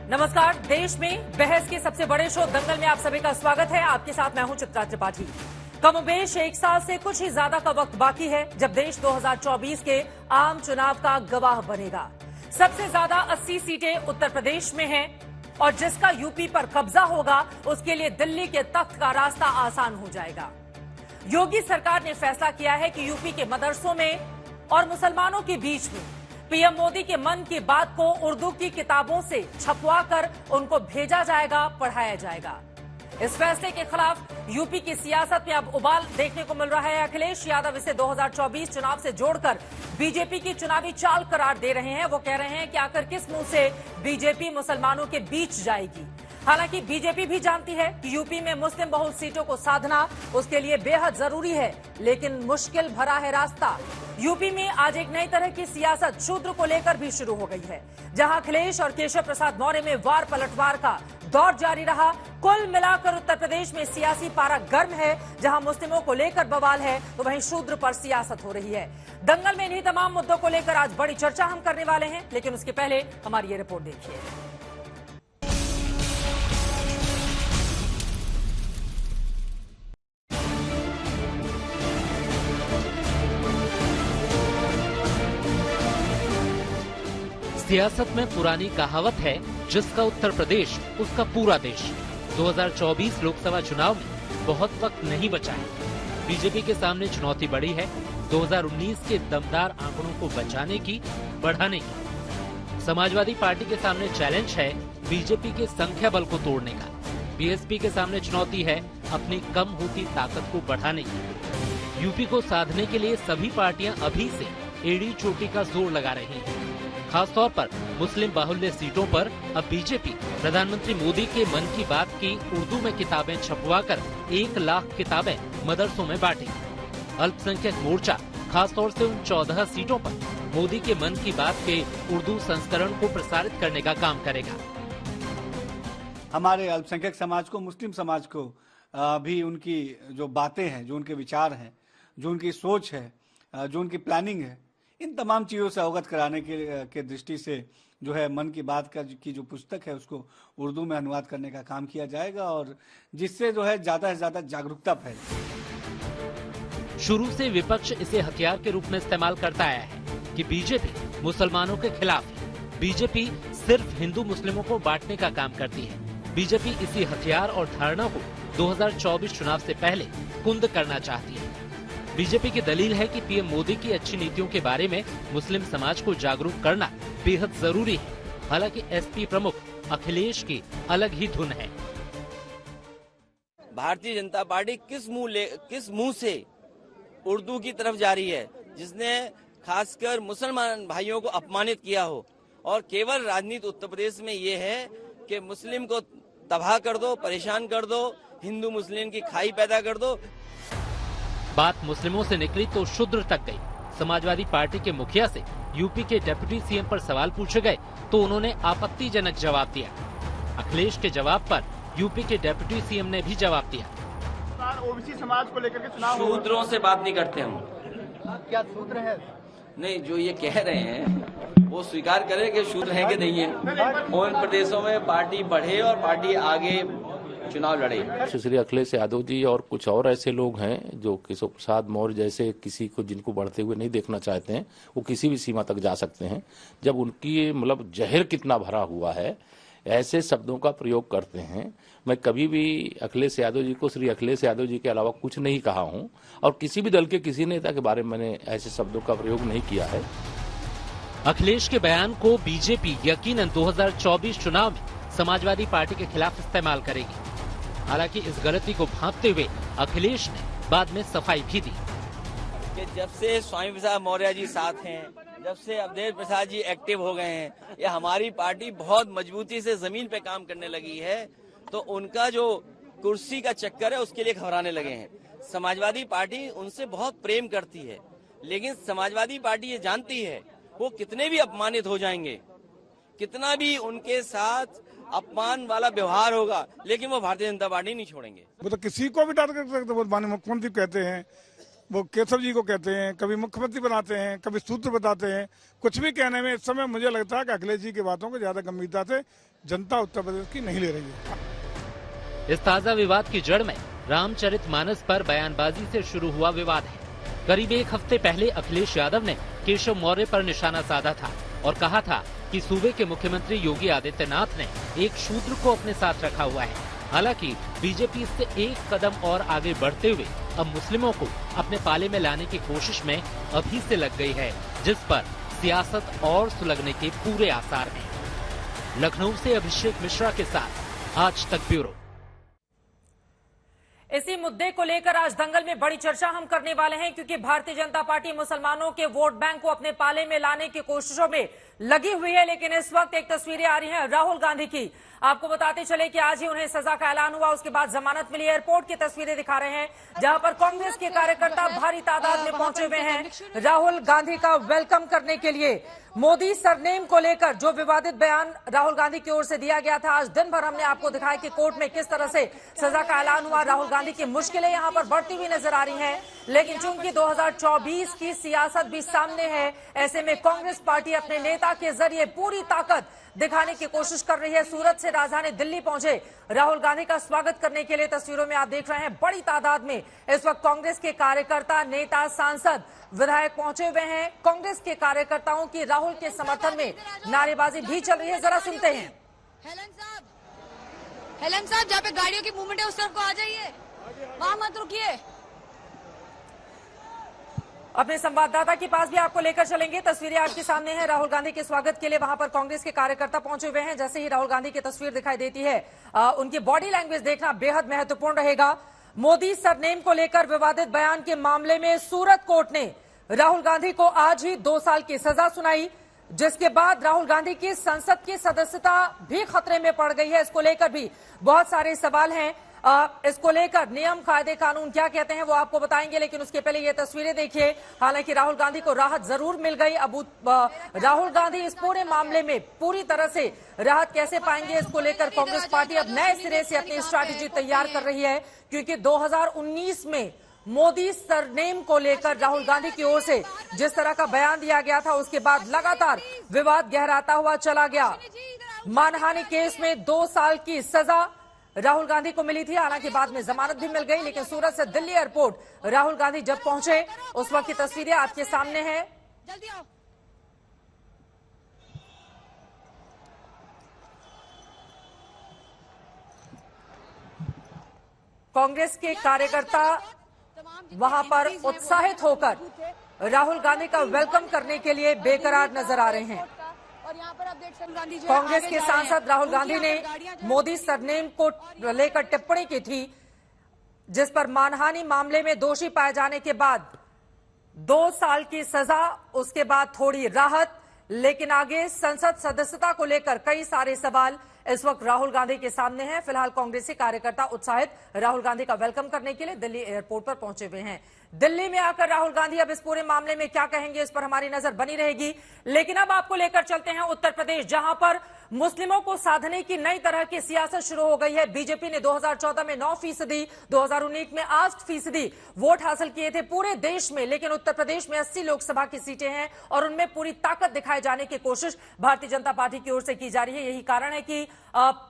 नमस्कार। देश में बहस के सबसे बड़े शो दंगल में आप सभी का स्वागत है। आपके साथ मैं हूं चित्रा त्रिपाठी। कमोबेश एक साल से कुछ ही ज्यादा का वक्त बाकी है जब देश 2024 के आम चुनाव का गवाह बनेगा। सबसे ज्यादा 80 सीटें उत्तर प्रदेश में हैं और जिसका यूपी पर कब्जा होगा उसके लिए दिल्ली के तख्त का रास्ता आसान हो जाएगा। योगी सरकार ने फैसला किया है कि यूपी के मदरसों में और मुसलमानों के बीच में पीएम मोदी के मन की बात को उर्दू की किताबों से छपवाकर उनको भेजा जाएगा, पढ़ाया जाएगा। इस फैसले के खिलाफ यूपी की सियासत में अब उबाल देखने को मिल रहा है। अखिलेश यादव इसे 2024 चुनाव से जोड़कर बीजेपी की चुनावी चाल करार दे रहे हैं। वो कह रहे हैं कि आखिर किस मुंह से बीजेपी मुसलमानों के बीच जाएगी। हालांकि बीजेपी भी जानती है कि यूपी में मुस्लिम बहुल सीटों को साधना उसके लिए बेहद जरूरी है, लेकिन मुश्किल भरा है रास्ता। यूपी में आज एक नई तरह की सियासत शूद्र को लेकर भी शुरू हो गई है, जहां अखिलेश और केशव प्रसाद मौर्य में वार पलटवार का दौर जारी रहा। कुल मिलाकर उत्तर प्रदेश में सियासी पारा गर्म है। जहां मुस्लिमों को लेकर बवाल है तो वहीं शूद्र पर सियासत हो रही है। दंगल में इन्हीं तमाम मुद्दों को लेकर आज बड़ी चर्चा हम करने वाले हैं, लेकिन उसके पहले हमारी ये रिपोर्ट देखिए। सियासत में पुरानी कहावत है, जिसका उत्तर प्रदेश उसका पूरा देश। 2024 लोकसभा चुनाव में बहुत वक्त नहीं बचा है। बीजेपी के सामने चुनौती बड़ी है 2019 के दमदार आंकड़ों को बचाने की, बढ़ाने की। समाजवादी पार्टी के सामने चैलेंज है बीजेपी के संख्या बल को तोड़ने का। बीएसपी के सामने चुनौती है अपनी कम होती ताकत को बढ़ाने की। यूपी को साधने के लिए सभी पार्टियां अभी से एड़ी चोटी का जोर लगा रही हैं। खासतौर पर मुस्लिम बाहुल्य सीटों पर अब बीजेपी प्रधानमंत्री मोदी के मन की बात की उर्दू में किताबें छपवाकर 1 लाख किताबें मदरसों में बांटेगी। अल्पसंख्यक मोर्चा खासतौर से उन 14 सीटों पर मोदी के मन की बात के उर्दू संस्करण को प्रसारित करने का काम करेगा। हमारे अल्पसंख्यक समाज को, मुस्लिम समाज को भी उनकी जो बातें हैं, जो उनके विचार हैं, जो उनकी सोच है, जो उनकी प्लानिंग है, इन तमाम चीज़ों से अवगत कराने के दृष्टि से जो है मन की बात की जो पुस्तक है उसको उर्दू में अनुवाद करने का काम किया जाएगा और जिससे जो है ज़्यादा से ज़्यादा जागरूकता फैले। शुरू से विपक्ष इसे हथियार के रूप में इस्तेमाल करता आया है कि बीजेपी मुसलमानों के खिलाफ है। बीजेपी सिर्फ हिंदू मुस्लिमों को बांटने का काम करती है। बीजेपी इसी हथियार और धारणा को 2024 चुनाव से पहले कुंद करना चाहती है। बीजेपी की दलील है कि पीएम मोदी की अच्छी नीतियों के बारे में मुस्लिम समाज को जागरूक करना बेहद जरूरी है। हालांकि एसपी प्रमुख अखिलेश की अलग ही धुन है। भारतीय जनता पार्टी किस मुंह से उर्दू की तरफ जा रही है, जिसने खासकर मुसलमान भाइयों को अपमानित किया हो। और केवल राजनीति उत्तर प्रदेश में ये है कि मुस्लिम को तबाह कर दो, परेशान कर दो, हिंदू मुस्लिम की खाई पैदा कर दो। बात मुस्लिमों से निकली तो शूद्र तक गई। समाजवादी पार्टी के मुखिया से यूपी के डिप्टी सीएम पर सवाल पूछे गए तो उन्होंने आपत्तिजनक जवाब दिया। अखिलेश के जवाब पर यूपी के डिप्टी सीएम ने भी जवाब दिया। ओबीसी समाज को लेकर के चुनाव, शूद्रों से बात नहीं करते हम। क्या शूद्र है? नहीं, जो ये कह रहे हैं वो स्वीकार करें कि शूद्र है कि नहीं है। और इन प्रदेशों में पार्टी बढ़े और पार्टी आगे चुनाव लड़े। श्री अखिलेश यादव जी और कुछ और ऐसे लोग हैं जो केशव प्रसाद मौर्य जैसे किसी को जिनको बढ़ते हुए नहीं देखना चाहते हैं, वो किसी भी सीमा तक जा सकते हैं। जब उनकी मतलब जहर कितना भरा हुआ है, ऐसे शब्दों का प्रयोग करते हैं। मैं कभी भी अखिलेश यादव जी को श्री अखिलेश यादव जी के अलावा कुछ नहीं कहा हूं और किसी भी दल के किसी नेता के बारे में मैंने ऐसे शब्दों का प्रयोग नहीं किया है। अखिलेश के बयान को बीजेपी यकीनन 2024 चुनाव में समाजवादी पार्टी के खिलाफ इस्तेमाल करेगी। हालांकि इस गलती को भांपते हुए अखिलेश ने बाद में सफाई भी दी कि जब से स्वामी प्रसाद मौर्य जी साथ हैं, जब से अवधेश प्रसाद जी एक्टिव हो गए हैं, या हमारी पार्टी बहुत मजबूती से जमीन पे काम करने लगी है, तो उनका जो कुर्सी का चक्कर है उसके लिए घबराने लगे हैं। समाजवादी पार्टी उनसे बहुत प्रेम करती है, लेकिन समाजवादी पार्टी ये जानती है वो कितने भी अपमानित हो जाएंगे, कितना भी उनके साथ अपमान वाला व्यवहार होगा, लेकिन वो भारतीय जनता पार्टी नहीं छोड़ेंगे। वो तो किसी को भी डांट कर सकते। माननीय मुख्यमंत्री कहते हैं वो केशव जी को कहते हैं, कभी मुख्यमंत्री बनाते हैं, कभी सूत्र बताते हैं। कुछ भी कहने में इस समय मुझे लगता है कि अखिलेश जी की बातों को ज्यादा गंभीरता से जनता उत्तर प्रदेश की नहीं ले रही है। इस ताजा विवाद की जड़ में रामचरितमानस पर बयानबाजी से शुरू हुआ विवाद है। करीब एक हफ्ते पहले अखिलेश यादव ने केशव मौर्य पर निशाना साधा था और कहा था कि सूबे के मुख्यमंत्री योगी आदित्यनाथ ने एक शूद्र को अपने साथ रखा हुआ है। हालांकि बीजेपी इससे एक कदम और आगे बढ़ते हुए अब मुस्लिमों को अपने पाले में लाने की कोशिश में अभी से लग गई है, जिस पर सियासत और सुलगने के पूरे आसार हैं। लखनऊ से अभिषेक मिश्रा के साथ आज तक ब्यूरो। इसी मुद्दे को लेकर आज दंगल में बड़ी चर्चा हम करने वाले हैं, क्योंकि भारतीय जनता पार्टी मुसलमानों के वोट बैंक को अपने पाले में लाने की कोशिशों में लगी हुई है। लेकिन इस वक्त एक तस्वीरें आ रही हैं राहुल गांधी की। आपको बताते चले कि आज ही उन्हें सजा का ऐलान हुआ, उसके बाद जमानत मिली। एयरपोर्ट की तस्वीरें दिखा रहे हैं, जहां पर कांग्रेस के कार्यकर्ता भारी तादाद में पहुंचे हुए हैं राहुल गांधी का वेलकम करने के लिए। मोदी सरनेम को लेकर जो विवादित बयान राहुल गांधी की ओर से दिया गया था, आज दिन भर हमने आपको दिखाया कि कोर्ट में किस तरह से सजा का ऐलान हुआ। राहुल गांधी की मुश्किलें यहां पर बढ़ती हुई नजर आ रही हैं, लेकिन चूंकि 2024 की सियासत भी सामने है, ऐसे में कांग्रेस पार्टी अपने नेता के जरिए पूरी ताकत दिखाने की कोशिश कर रही है। सूरत से राजधानी दिल्ली पहुंचे राहुल गांधी का स्वागत करने के लिए तस्वीरों में आप देख रहे हैं बड़ी तादाद में इस वक्त कांग्रेस के कार्यकर्ता, नेता, सांसद, विधायक पहुंचे हुए हैं। कांग्रेस के कार्यकर्ताओं की राहुल के समर्थन में नारेबाजी भी चल रही है। जरा सुनते हैं। हेलन साहब, जहाँ पे गाड़ियों की मूवमेंट है उस तरफ को आ जाइए, वहां मत रुकिए। अपने संवाददाता के पास भी आपको लेकर चलेंगे। तस्वीरें आपके सामने हैं। राहुल गांधी के स्वागत के लिए वहां पर कांग्रेस के कार्यकर्ता पहुंचे हुए हैं। जैसे ही राहुल गांधी की तस्वीर दिखाई देती है, उनकी बॉडी लैंग्वेज देखना बेहद महत्वपूर्ण रहेगा। मोदी सरनेम को लेकर विवादित बयान के मामले में सूरत कोर्ट ने राहुल गांधी को आज ही 2 साल की सजा सुनाई, जिसके बाद राहुल गांधी की संसद की सदस्यता भी खतरे में पड़ गई है। इसको लेकर भी बहुत सारे सवाल हैं। इसको लेकर नियम, कायदे, कानून क्या कहते हैं वो आपको बताएंगे, लेकिन उसके पहले ये तस्वीरें देखिए। हालांकि राहुल गांधी को राहत जरूर मिल गई। अब राहुल गांधी इस पूरे मामले में पूरी तरह से राहत कैसे पाएंगे, इसको लेकर कांग्रेस पार्टी अब नए सिरे से अपनी स्ट्रैटेजी तैयार कर रही है, क्योंकि 2019 में मोदी सरनेम को लेकर राहुल गांधी की ओर से जिस तरह का बयान दिया गया था, उसके बाद लगातार विवाद गहराता हुआ चला गया। मानहानि केस में 2 साल की सजा राहुल गांधी को मिली थी। हालांकि बाद में जमानत भी मिल गई, लेकिन सूरत से दिल्ली एयरपोर्ट राहुल गांधी जब पहुंचे उस वक्त की तस्वीरें आपके सामने हैं। जल्दी आओ। कांग्रेस के कार्यकर्ता वहां पर उत्साहित होकर राहुल गांधी का वेलकम करने के लिए बेकरार नजर आ रहे हैं। और यहाँ पर आप देख सकते गांधी जो कांग्रेस के सांसद राहुल गांधी ने मोदी सरनेम को लेकर टिप्पणी की थी, जिस पर मानहानि मामले में दोषी पाए जाने के बाद 2 साल की सजा, उसके बाद थोड़ी राहत, लेकिन आगे संसद सदस्यता को लेकर कई सारे सवाल इस वक्त राहुल गांधी के सामने हैं। फिलहाल कांग्रेसी कार्यकर्ता उत्साहित राहुल गांधी का वेलकम करने के लिए दिल्ली एयरपोर्ट पर पहुंचे हुए हैं। दिल्ली में आकर राहुल गांधी अब इस पूरे मामले में क्या कहेंगे, इस पर हमारी नजर बनी रहेगी। लेकिन अब आपको लेकर चलते हैं उत्तर प्रदेश, जहां पर मुस्लिमों को साधने की नई तरह की सियासत शुरू हो गई है। बीजेपी ने 2014 में 9%, 2019 में 8% वोट हासिल किए थे पूरे देश में, लेकिन उत्तर प्रदेश में 80 लोकसभा की सीटें हैं और उनमें पूरी ताकत दिखाए जाने की कोशिश भारतीय जनता पार्टी की ओर से की जा रही है। यही कारण है कि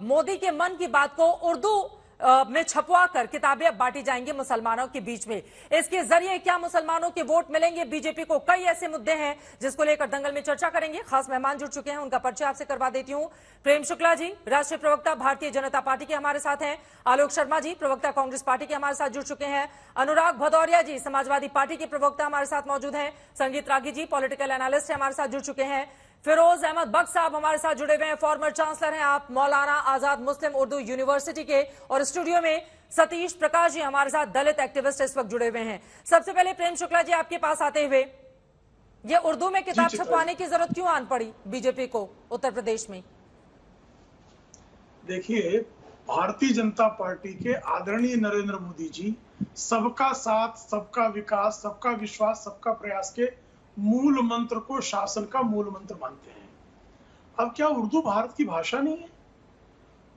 मोदी के मन की बात को उर्दू में छपवा कर किताबें अब बांटी जाएंगी मुसलमानों के बीच में। इसके जरिए क्या मुसलमानों के वोट मिलेंगे बीजेपी को? कई ऐसे मुद्दे हैं जिसको लेकर दंगल में चर्चा करेंगे। खास मेहमान जुड़ चुके हैं, उनका परिचय आपसे करवा देती हूं। प्रेम शुक्ला जी, राष्ट्रीय प्रवक्ता भारतीय जनता पार्टी के हमारे साथ हैं। आलोक शर्मा जी, प्रवक्ता कांग्रेस पार्टी के हमारे साथ जुड़ चुके हैं। अनुराग भदौरिया जी, समाजवादी पार्टी के प्रवक्ता हमारे साथ मौजूद हैं। संगीत रागी जी, पॉलिटिकल एनालिस्ट हमारे साथ जुड़ चुके हैं। फिरोज अहमद बख्श साहब हमारे साथ जुड़े हुए हैं, फॉर्मर चांसलर हैं आप मौलाना आजाद मुस्लिम उर्दू यूनिवर्सिटी के। और स्टूडियो में सतीश प्रकाश जी हमारे साथ, दलित एक्टिविस्ट इस वक्त जुड़े हुए हैं। सबसे पहले प्रेम शुक्ला जी, आपके पास आते हुए, ये उर्दू में किताब छपवाने की जरूरत क्यों आन पड़ी बीजेपी को उत्तर प्रदेश में? देखिए, भारतीय जनता पार्टी के आदरणीय नरेंद्र मोदी जी सबका साथ, सबका विकास, सबका विश्वास, सबका प्रयास के मूल मंत्र को शासन का मूल मंत्र मानते हैं। अब क्या उर्दू भारत की भाषा नहीं है?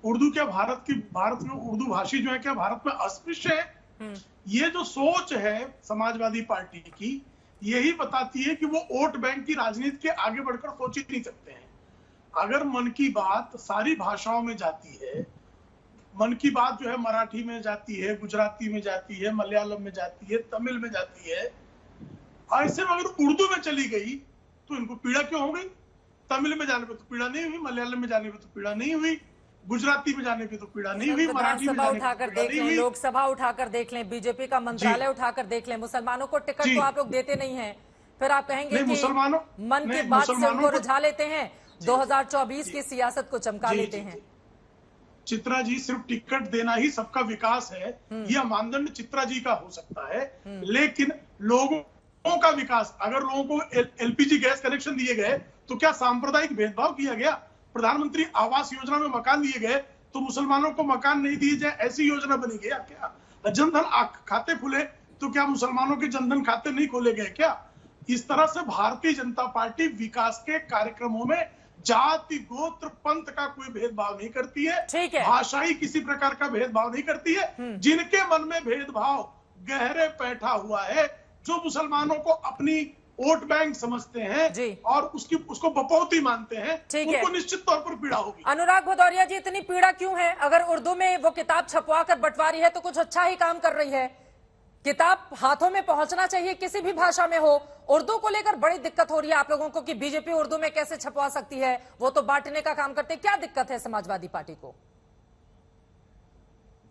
उर्दू क्या भारत में उर्दू भाषी जो है क्या भारत में अस्पृश्य है? ये जो सोच है समाजवादी पार्टी की, यही बताती है कि वो वोट बैंक की राजनीति के आगे बढ़कर सोच ही नहीं सकते हैं। अगर मन की बात सारी भाषाओं में जाती है, मन की बात जो है मराठी में जाती है, गुजराती में जाती है, मलयालम में जाती है, तमिल में जाती है, ऐसे में अगर उर्दू में चली गई तो इनको पीड़ा क्यों हो गई? तमिल में जाने पे तो पीड़ा नहीं हुई, मलयालम में जाने पे तो पीड़ा नहीं हुई, गुजराती में जाने पे तो पीड़ा नहीं हुई, मराठी में जाने पे तो पीड़ा नहीं हुई। लोकसभा उठाकर देख लें, बीजेपी का मंत्रालय उठाकर देख लें, मुसलमानों को टिकट तो आप लोग देते नहीं हैं, फिर आप कहेंगे कि मुसलमानों मन की बात से उनको रिझा लेते हैं, 2024 की सियासत को चमका लेते हैं। चित्रा जी, सिर्फ टिकट देना ही सबका विकास है, यह मानदंड चित्रा जी का हो सकता है, लेकिन लोगों का विकास, अगर लोगों को एलपीजी गैस कनेक्शन दिए गए तो क्या सांप्रदायिक भेदभाव किया गया? प्रधानमंत्री आवास योजना में मकान दिए गए तो मुसलमानों को मकान नहीं दिए जाए, ऐसी योजना बनी गया क्या? जनधन खाते खुले तो क्या मुसलमानों के जनधन खाते नहीं खोले गए क्या? इस तरह से भारतीय जनता पार्टी विकास के कार्यक्रमों में जाति, गोत्र, पंथ का कोई भेदभाव नहीं करती है, भाषाई किसी प्रकार का भेदभाव नहीं करती है। जिनके मन में भेदभाव गहरे बैठा हुआ है, जो मुसलमानों को अपनी वोट बैंक समझते हैं और उसको बपौती मानते हैं, उनको निश्चित तौर पर पीड़ा होगी। अनुराग भदौरिया जी, इतनी पीड़ा क्यों है? अगर उर्दू में वो किताब छपवा कर बंटवा रही है तो कुछ अच्छा ही काम कर रही है। किताब हाथों में पहुंचना चाहिए, किसी भी भाषा में हो। उर्दू को लेकर बड़ी दिक्कत हो रही है आप लोगों को कि बीजेपी उर्दू में कैसे छपवा सकती है, वो तो बांटने का काम करते। क्या दिक्कत है समाजवादी पार्टी को?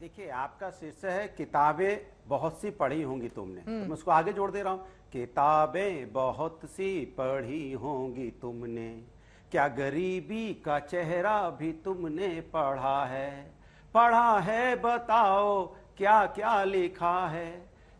देखिए, आपका शीर्षक है किताबें बहुत सी पढ़ी होंगी तुमने, तो मैं उसको आगे जोड़ दे रहा हूं। किताबें बहुत सी पढ़ी होंगी तुमने, क्या गरीबी का चेहरा भी तुमने पढ़ा है बताओ क्या क्या लिखा है।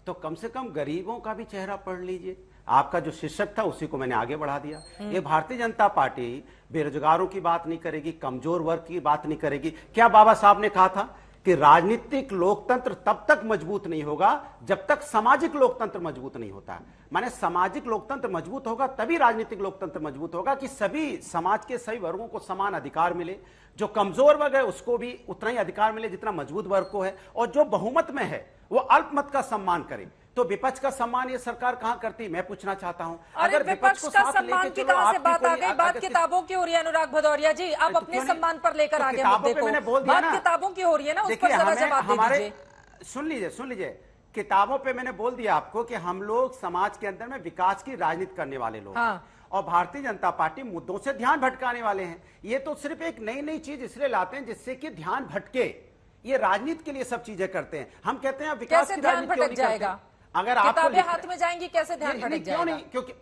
तो कम से कम गरीबों का भी चेहरा पढ़ लीजिए। आपका जो शीर्षक था उसी को मैंने आगे बढ़ा दिया। ये भारतीय जनता पार्टी बेरोजगारों की बात नहीं करेगी, कमजोर वर्ग की बात नहीं करेगी। क्या बाबा साहब ने कहा था कि राजनीतिक लोकतंत्र तब तक मजबूत नहीं होगा जब तक सामाजिक लोकतंत्र मजबूत नहीं होता। माने सामाजिक लोकतंत्र मजबूत होगा तभी राजनीतिक लोकतंत्र मजबूत होगा कि सभी समाज के सभी वर्गों को समान अधिकार मिले, जो कमजोर वर्ग है उसको भी उतना ही अधिकार मिले जितना मजबूत वर्ग को है, और जो बहुमत में है वो अल्पमत का सम्मान करे। तो विपक्ष का सम्मान ये सरकार कहाँ करती है, मैं पूछना चाहता हूँ। अगर विपक्ष का सम्मान की कहां से बात आ गई? बात किताबों की हो रही है अनुराग भदौरिया जी, आप अपने सम्मान पर लेकर आगे मुद्दे को। बात किताबों की हो रही है ना, उस पर जरा जवाब दे दीजिए। सुन लीजिए, किताबों पे मैंने बोल दिया आपको कि हम लोग समाज के अंदर में विकास की राजनीति करने वाले लोग, और भारतीय जनता पार्टी मुद्दों से ध्यान भटकाने वाले हैं। ये तो सिर्फ एक नई नई चीज इसलिए लाते हैं जिससे कि ध्यान भटके। ये राजनीति के लिए सब चीजें करते हैं। हम कहते हैं विकास की राजनीति क्यों नहीं करते? अगर आपको किताबें हाथ में जाएंगी कैसे ध्यान भटक जाएगा? क्यों नहीं? क्योंकि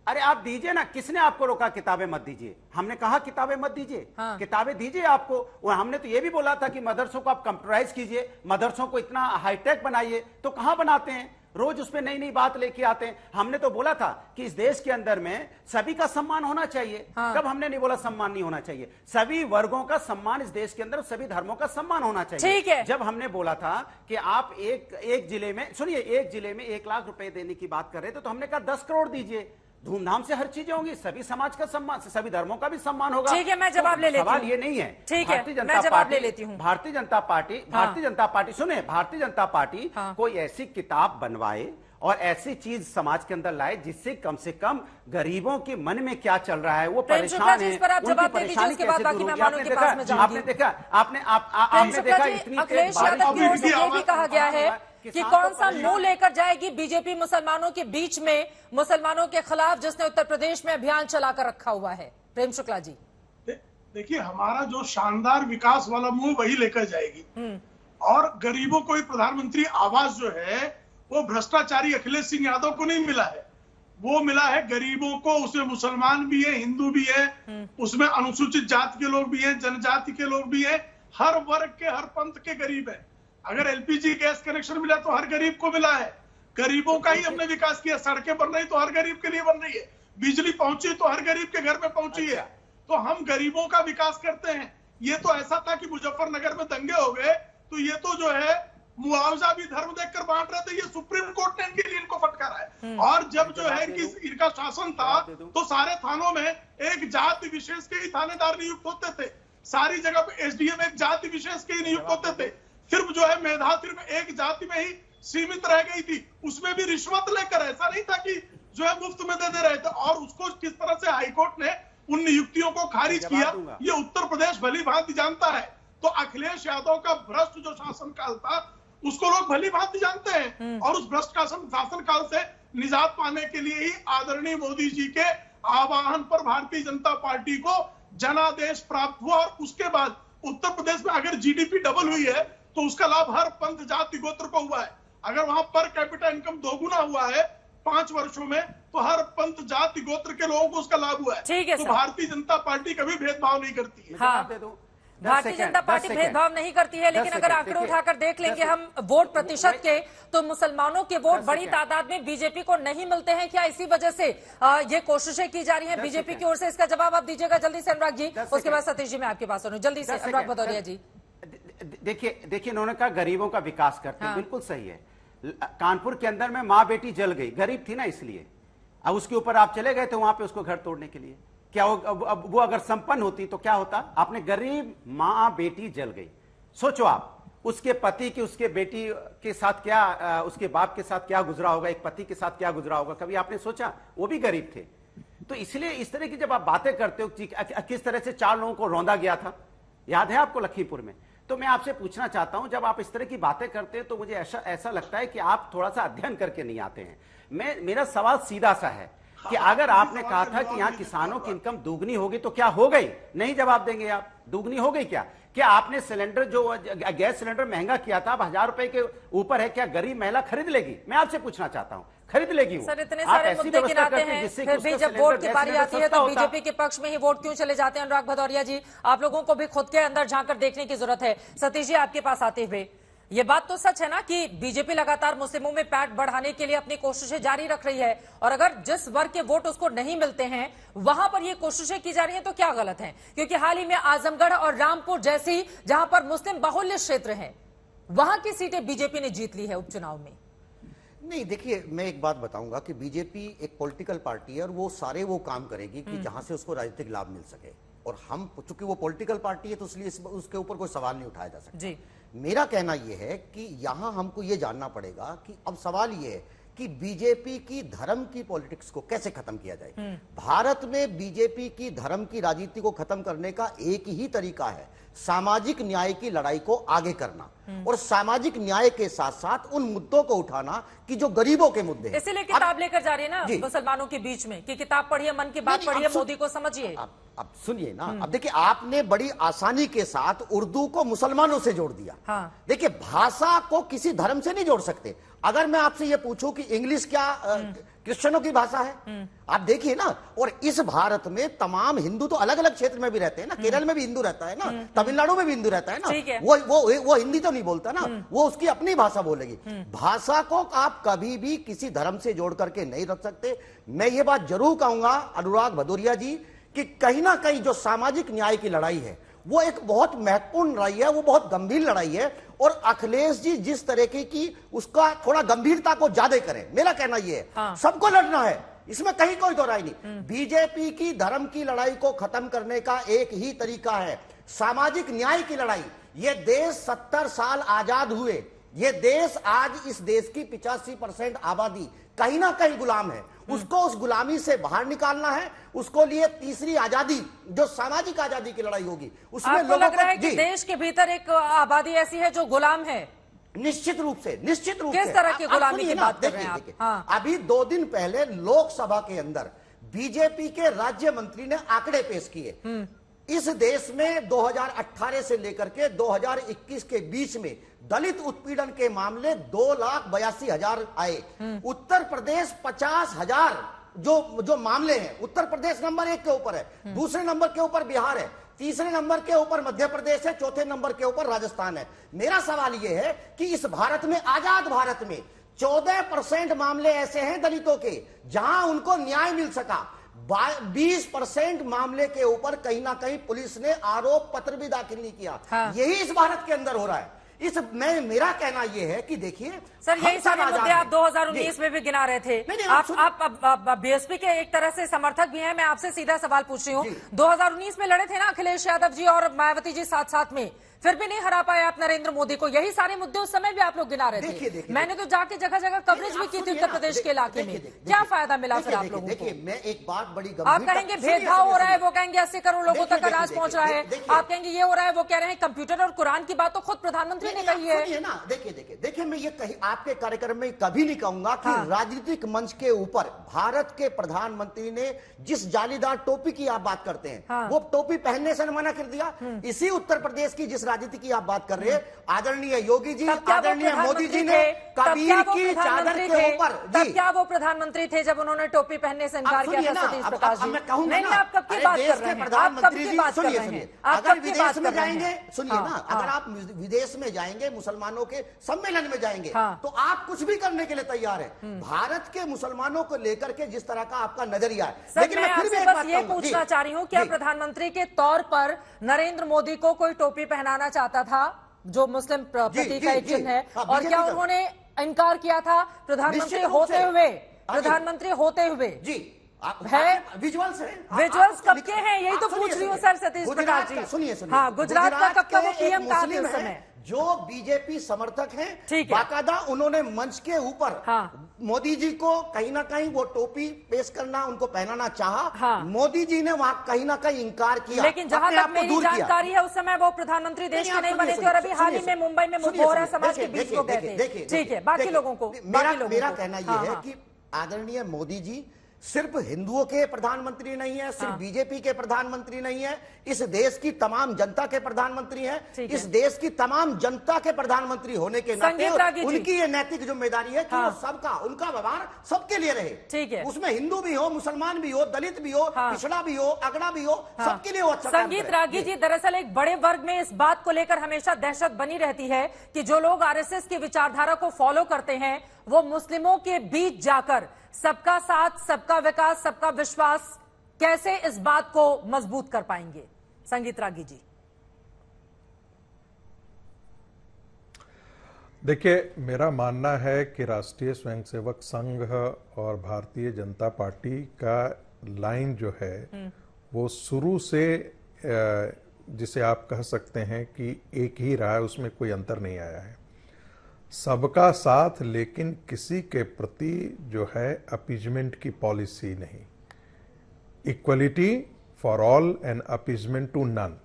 अरे आप दीजिए ना, किसने आपको रोका किताबें मत दीजिए? हमने कहा किताबें मत दीजिए, किताबें दीजिए आपको। और हमने तो ये भी बोला था कि मदरसों को आप कंप्यूटराइज कीजिए, मदरसों को इतना हाईटेक बनाइए। तो कहां बनाते हैं? रोज उसमें नई नई बात लेके आते हैं। हमने तो बोला था कि इस देश के अंदर में सभी का सम्मान होना चाहिए। कब हमने नहीं बोला सम्मान नहीं होना चाहिए? सभी वर्गों का सम्मान इस देश के अंदर, सभी धर्मों का सम्मान होना चाहिए। ठीक है। जब हमने बोला था कि आप एक जिले में, सुनिए, एक जिले में 1 लाख रुपए देने की बात कर रहे थे, तो हमने कहा 10 करोड़ दीजिए, धूमधाम से हर चीजें होंगी, सभी समाज का सम्मान, सभी धर्मों का भी सम्मान होगा। ठीक है, मैं जवाब ले लेती हूं। सवाल ये नहीं है। ठीक है, मैं जवाब ले लेती हूं। भारतीय जनता पार्टी सुने, भारतीय जनता पार्टी कोई ऐसी किताब बनवाए और ऐसी चीज समाज के अंदर लाए जिससे कम से कम गरीबों के मन में क्या चल रहा है, वो परेशान है, उनकी परेशानी कैसे दूर होगी। आपने देखा इतनी अखिलेश यादव की ओर से ये भी कहा गया है कि कौन सा मुंह लेकर जाएगी बीजेपी मुसलमानों के बीच में, मुसलमानों के खिलाफ, जिसने उत्तर प्रदेश में अभियान चलाकर रखा हुआ है। प्रेम शुक्ला जी, देखिए, हमारा जो शानदार विकास वाला मुंह वही लेकर जाएगी, और गरीबों को प्रधानमंत्री आवास जो है वो भ्रष्टाचारी अखिलेश सिंह यादव को नहीं मिला है, वो मिला है गरीबों को। उसमें मुसलमान भी है, हिंदू भी है, उसमें अनुसूचित जाति के लोग भी हैं, जनजाति के लोग भी हैं, हर वर्ग के, हर पंथ के गरीब है। अगर एलपीजी गैस कनेक्शन मिला तो हर गरीब को मिला है। गरीबों का ही हमने विकास किया। सड़कें बन रही तो हर गरीब के लिए बन रही है, बिजली पहुंची तो हर गरीब के घर में पहुंची है। तो हम गरीबों का विकास करते हैं। ये तो ऐसा था कि मुजफ्फरनगर में दंगे हो गए तो ये तो जो है मुआवजा भी धर्म देखकर बांट रहे थे। ये सुप्रीम कोर्ट ने इनके लिए इनको फटकारा है। और जब जो है कि इनका शासन था तो सारे थानों में एक जाति विशेष के ही थानेदार नियुक्त होते थे, सारी जगह पे एसडीएम एक जाति विशेष के ही नियुक्त होते थे। फिर जो है मेधा, फिर एक जाति में ही सीमित रह गई थी, उसमें भी रिश्वत लेकर, ऐसा नहीं था कि जो है मुफ्त में दे रहे थे। और उसको किस तरह से हाईकोर्ट ने उन नियुक्तियों को खारिज किया, ये उत्तर प्रदेश भली भांति जानता है। तो अखिलेश यादव का भ्रष्ट जो शासनकाल था उसको लोग भली भांति जानते हैं, और उस भ्रष्ट शासनकाल से निजात पाने के लिए ही आदरणीय मोदी जी के आह्वान पर भारतीय जनता पार्टी को जनादेश प्राप्त हुआ। और उसके बाद उत्तर प्रदेश में अगर जीडीपी डबल हुई है तो उसका लाभ हर पंथ जाति गोत्र को हुआ है। अगर वहां पर कैपिटा इनकम दोगुना हुआ है 5 वर्षों में, तो हर पंथ जाति गोत्र के लोगों को उसका लाभ हुआ है। ठीक है, तो भारतीय जनता पार्टी कभी भेदभाव नहीं करती है। हाँ, भारतीय जनता पार्टी भेदभाव नहीं करती है, लेकिन अगर आंकड़े उठाकर देख लेंगे हम वोट प्रतिशत के, तो मुसलमानों के वोट बड़ी तादाद में बीजेपी को नहीं मिलते हैं। क्या इसी वजह से ये कोशिशें की जा रही हैं बीजेपी की ओर से? इसका जवाब आप दीजिएगा जल्दी से अनुराग जी, उसके बाद सतीश जी मैं आपके पास हूँ। जल्दी से अनुराग भदौरिया जी। देखिए इन्होंने कहा गरीबों का विकास करते हैं, बिल्कुल सही है। कानपुर के अंदर में माँ बेटी जल गई, गरीब थी ना इसलिए। अब उसके ऊपर आप चले गए थे वहां पे उसको घर तोड़ने के लिए। क्या वो अगर संपन्न होती तो क्या होता? आपने गरीब माँ बेटी जल गई। सोचो आप उसके पति की, उसके बेटी के साथ क्या, उसके बाप के साथ क्या गुजरा होगा, एक पति के साथ क्या गुजरा होगा, कभी आपने सोचा? वो भी गरीब थे। तो इसलिए इस तरह की जब आप बातें करते हो, किस तरह से 4 लोगों को रौंदा गया था, याद है आपको लखीमपुर में? तो मैं आपसे पूछना चाहता हूं, जब आप इस तरह की बातें करते हैं तो मुझे ऐसा लगता है कि आप थोड़ा सा अध्ययन करके नहीं आते हैं। मेरा सवाल सीधा सा है कि अगर आपने कहा था कि यहाँ किसानों की इनकम दुगनी होगी तो क्या हो गई? नहीं जवाब देंगे आप। दुगनी हो गई क्या आपने सिलेंडर, जो गैस सिलेंडर महंगा किया था, अब 1000 रुपए के ऊपर है, क्या गरीब महिला खरीद लेगी? मैं आपसे पूछना चाहता हूं, खरीद लेगी? सर इतने सारे मुद्दे गिनाते हैं, फिर भी जब वोट की बारी आती है तो बीजेपी के पक्ष में ही वोट क्यों चले जाते हैं? अनुराग भदौरिया जी, आप लोगों को भी खुद के अंदर झांक कर देखने की जरूरत है। सतीश जी आपके पास आते हुए, ये बात तो सच है ना कि बीजेपी लगातार मुस्लिमों में पैठ बढ़ाने के लिए अपनी कोशिशें जारी रख रही है, और अगर जिस वर्ग के वोट उसको नहीं मिलते हैं वहां पर ये कोशिशें की जा रही हैं तो क्या गलत है? क्योंकि हाल ही में आजमगढ़ और रामपुर जैसी जहां पर मुस्लिम बाहुल्य क्षेत्र हैं, वहां की सीटें बीजेपी ने जीत ली है उपचुनाव में। नहीं, देखिए मैं एक बात बताऊंगा कि बीजेपी एक पॉलिटिकल पार्टी है और वो सारे वो काम करेगी कि जहां से उसको राजनीतिक लाभ मिल सके। और हम, चूंकि वो पॉलिटिकल पार्टी है तो इसलिए उसके ऊपर कोई सवाल नहीं उठाया जा सकता जी। मेरा कहना यह है कि यहां हमको ये जानना पड़ेगा कि अब सवाल ये है कि बीजेपी की धर्म की पॉलिटिक्स को कैसे खत्म किया जाए। भारत में बीजेपी की धर्म की राजनीति को खत्म करने का एक ही तरीका है, सामाजिक न्याय की लड़ाई को आगे करना, और सामाजिक न्याय के साथ साथ उन मुद्दों को उठाना कि जो गरीबों के मुद्दे हैं। इसीलिए किताब लेकर जा रही है ना मुसलमानों के बीच में कि किताब पढ़िए, मन की बात पढ़िए, मोदी को समझिए। अब सुनिए ना, अब देखिए आपने बड़ी आसानी के साथ उर्दू को मुसलमानों से जोड़ दिया। हाँ। देखिए भाषा को किसी धर्म से नहीं जोड़ सकते। अगर मैं आपसे ये पूछूं कि इंग्लिश क्या क्रिश्चियनों की भाषा है, आप देखिए ना। और इस भारत में तमाम हिंदू तो अलग अलग क्षेत्र में भी रहते हैं ना, केरल में भी हिंदू रहता है ना, तमिलनाडु में भी हिंदू रहता है ना, वो हिंदी तो नहीं बोलता ना, वो उसकी अपनी भाषा बोलेगी। भाषा को आप कभी भी किसी धर्म से जोड़ करके नहीं रख सकते। मैं ये बात जरूर कहूंगा अनुराग भदौरिया जी कि कहीं ना कहीं जो सामाजिक न्याय की लड़ाई है वो एक बहुत महत्वपूर्ण लड़ाई है, वो बहुत गंभीर लड़ाई है, और अखिलेश जी जिस तरीके की उसका थोड़ा गंभीरता को ज्यादा करें, मेरा कहना यह है। हाँ। सबको लड़ना है, इसमें कहीं कोई दो राय नहीं। बीजेपी की धर्म की लड़ाई को खत्म करने का एक ही तरीका है, सामाजिक न्याय की लड़ाई। ये देश 70 साल आजाद हुए, ये देश आज इस देश की 85% आबादी कहीं ना कहीं गुलाम है, उसको उस गुलामी से बाहर निकालना है। उसको लिए तीसरी आजादी, जो सामाजिक आजादी की लड़ाई होगी, उसमें आपको लग रहा है कि देश के भीतर एक आबादी ऐसी है जो गुलाम है? निश्चित रूप से, निश्चित रूप से। किस तरह की गुलामी की बात कर रहे हैं आप? हाँ। अभी 2 दिन पहले लोकसभा के अंदर बीजेपी के राज्य मंत्री ने आंकड़े पेश किए। इस देश में 2018 से लेकर के 2021 के बीच में दलित उत्पीड़न के मामले 2,82,000 आए। उत्तर प्रदेश 50,000 जो मामले हैं, उत्तर प्रदेश नंबर 1 के ऊपर है, दूसरे नंबर के ऊपर बिहार है, तीसरे नंबर के ऊपर मध्य प्रदेश है, चौथे नंबर के ऊपर राजस्थान है। मेरा सवाल यह है कि इस भारत में, आजाद भारत में 14% मामले ऐसे हैं दलितों के जहां उनको न्याय मिल सका। 20% मामले के ऊपर कहीं ना कहीं पुलिस ने आरोप पत्र भी दाखिल नहीं किया। हाँ। यही इस भारत के अंदर हो रहा है। मेरा कहना यह है कि देखिए सर, यही सारे मुद्दे आप 2019 में भी गिना रहे थे। आप बीएसपी के एक तरह से समर्थक भी हैं। मैं आपसे सीधा सवाल पूछ रही हूँ, 2019 में लड़े थे ना अखिलेश यादव जी और मायावती जी साथ साथ में, फिर भी नहीं हरा पाए आप नरेंद्र मोदी को। यही सारे मुद्दे उस समय भी आप लोग गिना रहे थे। मैंने तो जाके जगह जगह कवरेज भी की थी उत्तर प्रदेश के इलाके में। क्या फायदा मिला फिर आप लोगों को? देखिए, मैं एक बात बड़ी आप कहेंगे भेदभाव हो रहा है, वो कहेंगे 80 करोड़ लोगों तक राज पहुंच रहा है। आप कहेंगे ये हो रहा है, वो कह रहे हैं कंप्यूटर और कुरान की बात तो खुद प्रधानमंत्री ने कही है ना। देखिए मैं ये कही आपके कार्यक्रम में कभी नहीं कहूंगा कि राजनीतिक मंच के ऊपर भारत के प्रधानमंत्री ने जिस जालीदार टोपी की आप बात करते हैं वो टोपी पहनने से मना कर दिया। इसी उत्तर प्रदेश की जिस राजनीति की आप बात कर रहे हैं, आदरणीय योगी जी, आदरणीय मोदी जी ने कबीर की चादर के ऊपर, तब क्या वो प्रधानमंत्री थे जब उन्होंने टोपी पहनने से इनकार किया था सतीश प्रकाश जी? मैं कहूंगा नहीं, आप कब की बात कर रहे हैं? आप कब की बात कर रहे हैं? अगर विदेश में जाएंगे, सुनिए ना, अगर आप विदेश में जाएंगे, मुसलमानों के सम्मेलन में जाएंगे तो आप कुछ भी करने के लिए तैयार है। भारत के मुसलमानों को लेकर के जिस तरह का आपका नजरिया है, लेकिन मैं फिर भी बस ये पूछना चाह रही हूँ, क्या प्रधानमंत्री के तौर पर नरेंद्र मोदी को कोई टोपी पहनाना चाहता था जो मुस्लिम प्रतीक का एक चिन्ह है, और क्या उन्होंने इनकार किया था प्रधानमंत्री होते हुए? प्रधानमंत्री होते हुए जी है विजुअल्स कब के हैं? यही तो पूछ रही हूँ सर सतीश प्रकाश जी। सुनिए हाँ, गुजरात का कब का वो पीएम कहा था उस समय? जो बीजेपी समर्थक हैं, ठीक है, बाकायदा उन्होंने मंच के ऊपर मोदी जी को कहीं ना कहीं वो टोपी पेश करना, उनको पहनाना चाहा। मोदी जी ने वहां कहीं ना कहीं इंकार किया। लेकिन जहां तक मेरी जानकारी है उस समय वो प्रधानमंत्री देश के नहीं बने थे, और अभी हाल ही में मुंबई में बोहरा समाज के बीच वो गए थे। ठीक है, बाकी लोगों को मेरा कहना यह है कि आदरणीय मोदी जी सिर्फ हिंदुओं के प्रधानमंत्री नहीं है, सिर्फ बीजेपी के प्रधानमंत्री नहीं है, इस देश की तमाम जनता के प्रधानमंत्री हैं। इस देश की तमाम जनता के प्रधानमंत्री होने के नाते उनकी ये नैतिक जिम्मेदारी है कि वो सबका, उनका व्यवहार सबके लिए रहे। ठीक है, उसमें हिंदू भी हो, मुसलमान भी हो, दलित भी हो, पिछड़ा भी हो, अगड़ा भी हो, सबके लिए वो अच्छा काम करे। संगीत रागी जी, दरअसल एक बड़े वर्ग में इस बात को लेकर हमेशा दहशत बनी रहती है कि जो लोग आरएसएस की विचारधारा को फॉलो करते हैं वो मुस्लिमों के बीच जाकर सबका साथ, सबका विकास, सबका विश्वास, कैसे इस बात को मजबूत कर पाएंगे? संगीत रागी जी। देखिए, मेरा मानना है कि राष्ट्रीय स्वयंसेवक संघ और भारतीय जनता पार्टी का लाइन जो है वो शुरू से जिसे आप कह सकते हैं कि एक ही रहा है, उसमें कोई अंतर नहीं आया है। सबका साथ, लेकिन किसी के प्रति जो है अपीजमेंट की पॉलिसी नहीं। Equality for all and appeasement to none.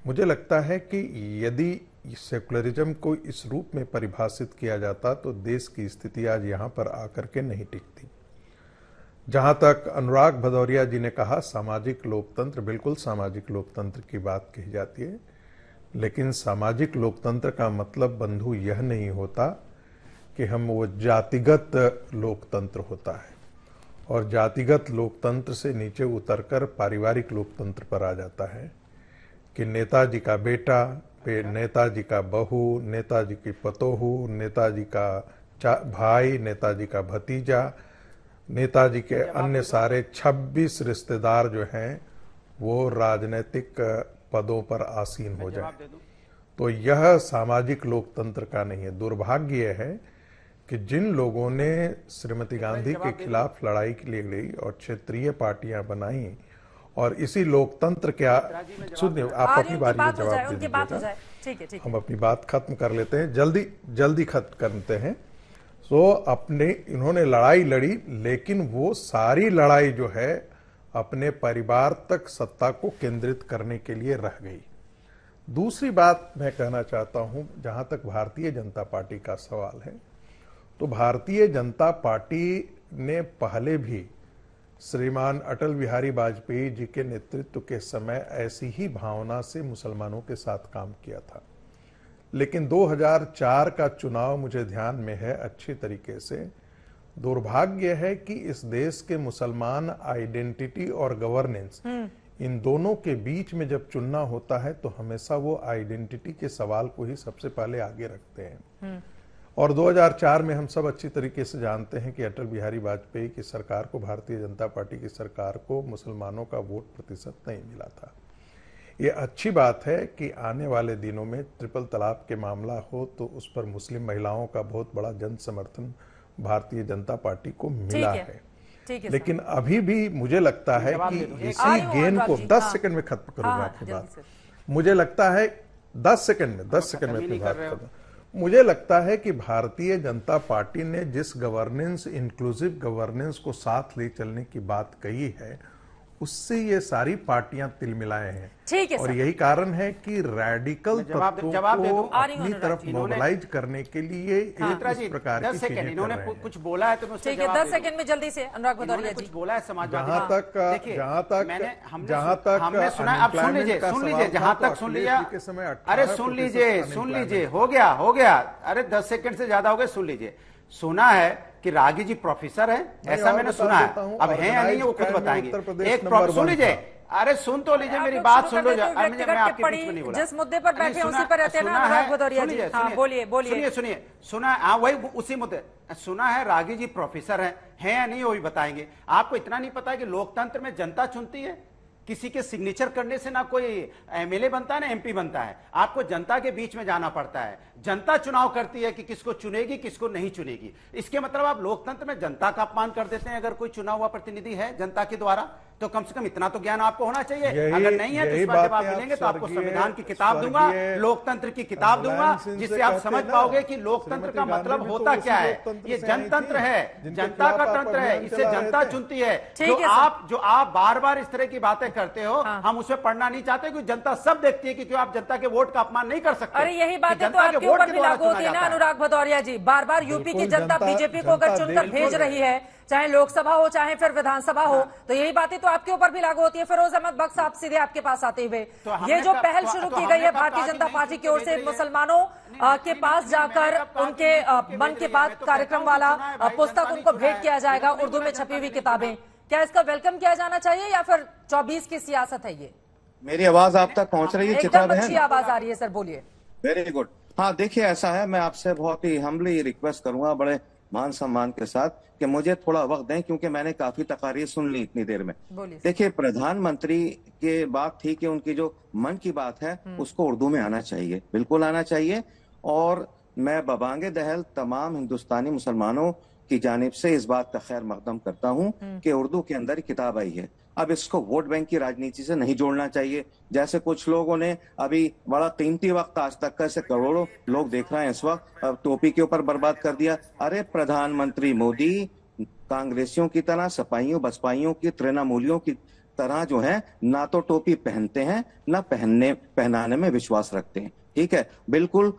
मुझे लगता है कि यदि सेकुलरिज्म को इस रूप में परिभाषित किया जाता तो देश की स्थिति आज यहां पर आकर के नहीं टिकती। जहां तक अनुराग भदौरिया जी ने कहा सामाजिक लोकतंत्र, बिल्कुल सामाजिक लोकतंत्र की बात कही जाती है, लेकिन सामाजिक लोकतंत्र का मतलब बंधु यह नहीं होता कि हम वो जातिगत लोकतंत्र होता है, और जातिगत लोकतंत्र से नीचे उतरकर पारिवारिक लोकतंत्र पर आ जाता है कि नेताजी का बेटा, नेताजी का बहू, नेताजी की पतोहू, नेताजी का भाई, नेताजी का भतीजा, नेताजी के अन्य सारे 26 रिश्तेदार जो हैं वो राजनीतिक पदों पर आसीन हो जाए। तो यह सामाजिक लोकतंत्र का नहीं है। दुर्भाग्य है कि जिन लोगों ने श्रीमती गांधी के खिलाफ लड़ाई के लिए गई और क्षेत्रीय पार्टियां बनाई और इसी लोकतंत्र के सुनिए, आप अपनी बारी में जवाब दे दीजिएगा, हम अपनी बात खत्म कर लेते हैं, जल्दी खत्म करते हैं। तो अपने इन्होंने लड़ाई लड़ी, लेकिन वो सारी लड़ाई जो है अपने परिवार तक सत्ता को केंद्रित करने के लिए रह गई। दूसरी बात मैं कहना चाहता हूं, जहां तक भारतीय जनता पार्टी का सवाल है, तो भारतीय जनता पार्टी ने पहले भी श्रीमान अटल बिहारी वाजपेयी जी के नेतृत्व के समय ऐसी ही भावना से मुसलमानों के साथ काम किया था। लेकिन 2004 का चुनाव मुझे ध्यान में है अच्छी तरीके से। दुर्भाग्य है कि इस देश के मुसलमान आइडेंटिटी और गवर्नेंस, इन दोनों के बीच में जब चुनना होता है तो हमेशा वो आइडेंटिटी के सवाल को ही सबसे पहले आगे रखते हैं। और 2004 में हम सब अच्छी तरीके से जानते हैं कि अटल बिहारी वाजपेयी की सरकार को, भारतीय जनता पार्टी की सरकार को मुसलमानों का वोट प्रतिशत नहीं मिला था। ये अच्छी बात है कि आने वाले दिनों में ट्रिपल तलाक के मामला हो तो उस पर मुस्लिम महिलाओं का बहुत बड़ा जन समर्थन भारतीय जनता पार्टी को मिला है। लेकिन अभी भी मुझे लगता है कि इसी गेम को 10 सेकंड में खत्म करूंगा आपकी बात। मुझे लगता है 10 सेकंड में अपनी बात कर दूं। मुझे लगता है कि भारतीय जनता पार्टी ने जिस गवर्नेंस, इंक्लूसिव गवर्नेंस को साथ ले चलने की बात कही है, उससे ये सारी पार्टियां तिलमिलाए हैं। ठीक है और सर। यही कारण है कि रैडिकल तत्वों को अपनी तरफ मोबिलाइज करने के लिए इस प्रकार की चीजें कर रहे हैं। कुछ बोला है तो मैं ठीक है, 10 सेकंड में जल्दी से अनुराग भदौरिया जी। कुछ बोला है समाजवादी। जहाँ तक हमने सुना, अब सुन लीजिए, जहां तक सुन लिया, अरे सुन लीजिए, हो गया, अरे 10 सेकंड से ज्यादा हो गए, सुन लीजिए। सुना है कि रागी जी प्रोफेसर है, ऐसा मैंने सुना है, अब है या नहीं है वो खुद बताएंगे। एक सुन लीजिए, अरे सुन तो लीजिए, मेरी बात सुन लो। मैं आपके बीच में नहीं बोला, जिस मुद्दे पर बैठे उसी पर रहते हैं ना अनुराग भदौरिया जी। हाँ, बोलिए। सुनिए, सुना है, हाँ वही उसी मुद्दे। सुना है रागी जी प्रोफेसर है या नहीं वो भी बताएंगे। आपको इतना नहीं पता है कि लोकतंत्र में जनता चुनती है, किसी के सिग्नेचर करने से ना कोई एमएलए बनता है ना एमपी बनता है, आपको जनता के बीच में जाना पड़ता है। जनता चुनाव करती है कि किसको चुनेगी किसको नहीं चुनेगी। इसके मतलब आप लोकतंत्र में जनता का अपमान कर देते हैं। अगर कोई चुना हुआ प्रतिनिधि है जनता के द्वारा तो कम से कम इतना तो ज्ञान आपको होना चाहिए। अगर नहीं है तो इस बार जब आप मिलेंगे तो आपको संविधान की किताब दूंगा, लोकतंत्र की किताब दूंगा, जिससे आप समझ पाओगे कि लोकतंत्र का मतलब होता क्या है। ये जनतंत्र है, जनता का तंत्र है, इससे जनता चुनती है। जो आप बार बार इस तरह की बातें करते हो, हम उसमें पढ़ना नहीं चाहते, क्योंकि जनता सब देखती है कि क्यों आप जनता के वोट का अपमान नहीं कर सकते। अरे यही बातें तो आपके ऊपर भी लागू होती है ना अनुराग भदौरिया जी। बार बार यूपी की जनता बीजेपी को अगर चुनकर भेज रही है, चाहे लोकसभा हो चाहे फिर विधानसभा हो, तो यही बातें तो आपके ऊपर भी लागू होती है। फिरोज अहमद बख्श साहब सीधे आपके पास आते हुए, ये जो पहल शुरू की गई है भारतीय जनता पार्टी की ओर से, मुसलमानों के पास जाकर उनके मन की बात कार्यक्रम वाला पुस्तक उनको भेंट किया जाएगा, उर्दू में छपी हुई किताबें, क्या इसका वेलकम किया जाना चाहिए या फिर 24 की सियासत है ये? मेरी आवाज आप तक पहुंच रही है? एकदम अच्छी आवाज आ रही है सर, बोलिए। Very good. हाँ देखिए, ऐसा है, मैं आपसे बहुत ही हम्बली रिक्वेस्ट करूंगा, बड़े मान सम्मान के साथ, कि मुझे थोड़ा वक्त दें, क्योंकि मैंने काफी तकारीर सुन ली इतनी देर में। देखिए, प्रधानमंत्री के बात थी कि उनकी जो मन की बात है उसको उर्दू में आना चाहिए, बिल्कुल आना चाहिए। और मैं बबांगे दहल तमाम हिंदुस्तानी मुसलमानों की जानिब से इस बात का खैर मकदम करता हूं कि उर्दू के अंदर किताब आई है। अब इसको वोट बैंक की राजनीति से नहीं जोड़ना चाहिए, जैसे कुछ लोगों ने अभी बड़ा कीमती वक्त आज तक का, से करोड़ों लोग देख रहे हैं इस वक्त, टोपी के ऊपर बर्बाद कर दिया। अरे प्रधानमंत्री मोदी कांग्रेसियों की तरह, सपाइयों बसपाइयों की, तृणमूलियों की तरह जो है, ना तो टोपी पहनते हैं ना पहनाने में विश्वास रखते हैं। ठीक है, बिल्कुल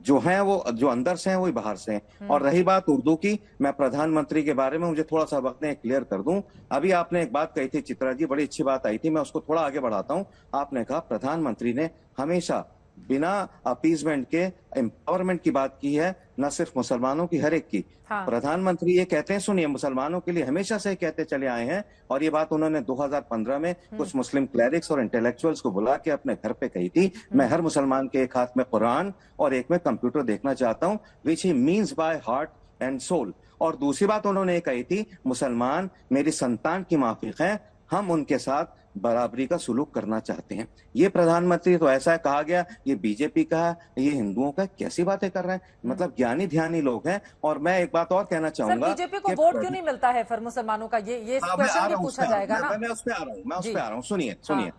जो हैं वो जो अंदर से हैं वही बाहर से हैं। और रही बात उर्दू की, मैं प्रधानमंत्री के बारे में मुझे थोड़ा सा वक्त ने क्लियर कर दूं। अभी आपने एक बात कही थी चित्रा जी, बड़ी अच्छी बात आई थी, मैं उसको थोड़ा आगे बढ़ाता हूं। आपने कहा प्रधानमंत्री ने हमेशा बिना अपीजमेंट के एम्पावरमेंट की बात की है, न सिर्फ मुसलमानों की, हर एक की। हाँ। प्रधानमंत्री ये कहते हैं, सुनिए, मुसलमानों के लिए हमेशा से कहते चले आए हैं, और ये बात उन्होंने 2015 में कुछ मुस्लिम क्लैरिक्स और इंटेलेक्चुअल्स को बुला के अपने घर पे कही थी, मैं हर मुसलमान के एक हाथ में कुरान और एक में कंप्यूटर देखना चाहता हूँ, which he means by heart and soul. और दूसरी बात उन्होंने कही थी, मुसलमान मेरी संतान की माफिक हैं, हम उनके साथ बराबरी का सुलूक करना चाहते हैं। ये प्रधानमंत्री तो ऐसा कहा गया, ये बीजेपी का है, ये हिंदुओं का, कैसी बातें कर रहे हैं, मतलब ज्ञानी ध्यानी लोग हैं। और मैं एक बात और कहना चाहूंगा, बीजेपी को वोट क्यों नहीं मिलता है फिर मुसलमानों का, ये क्वेश्चन भी पूछा जाएगा ना। मैं उस पे आ रहा हूँ, सुनिए।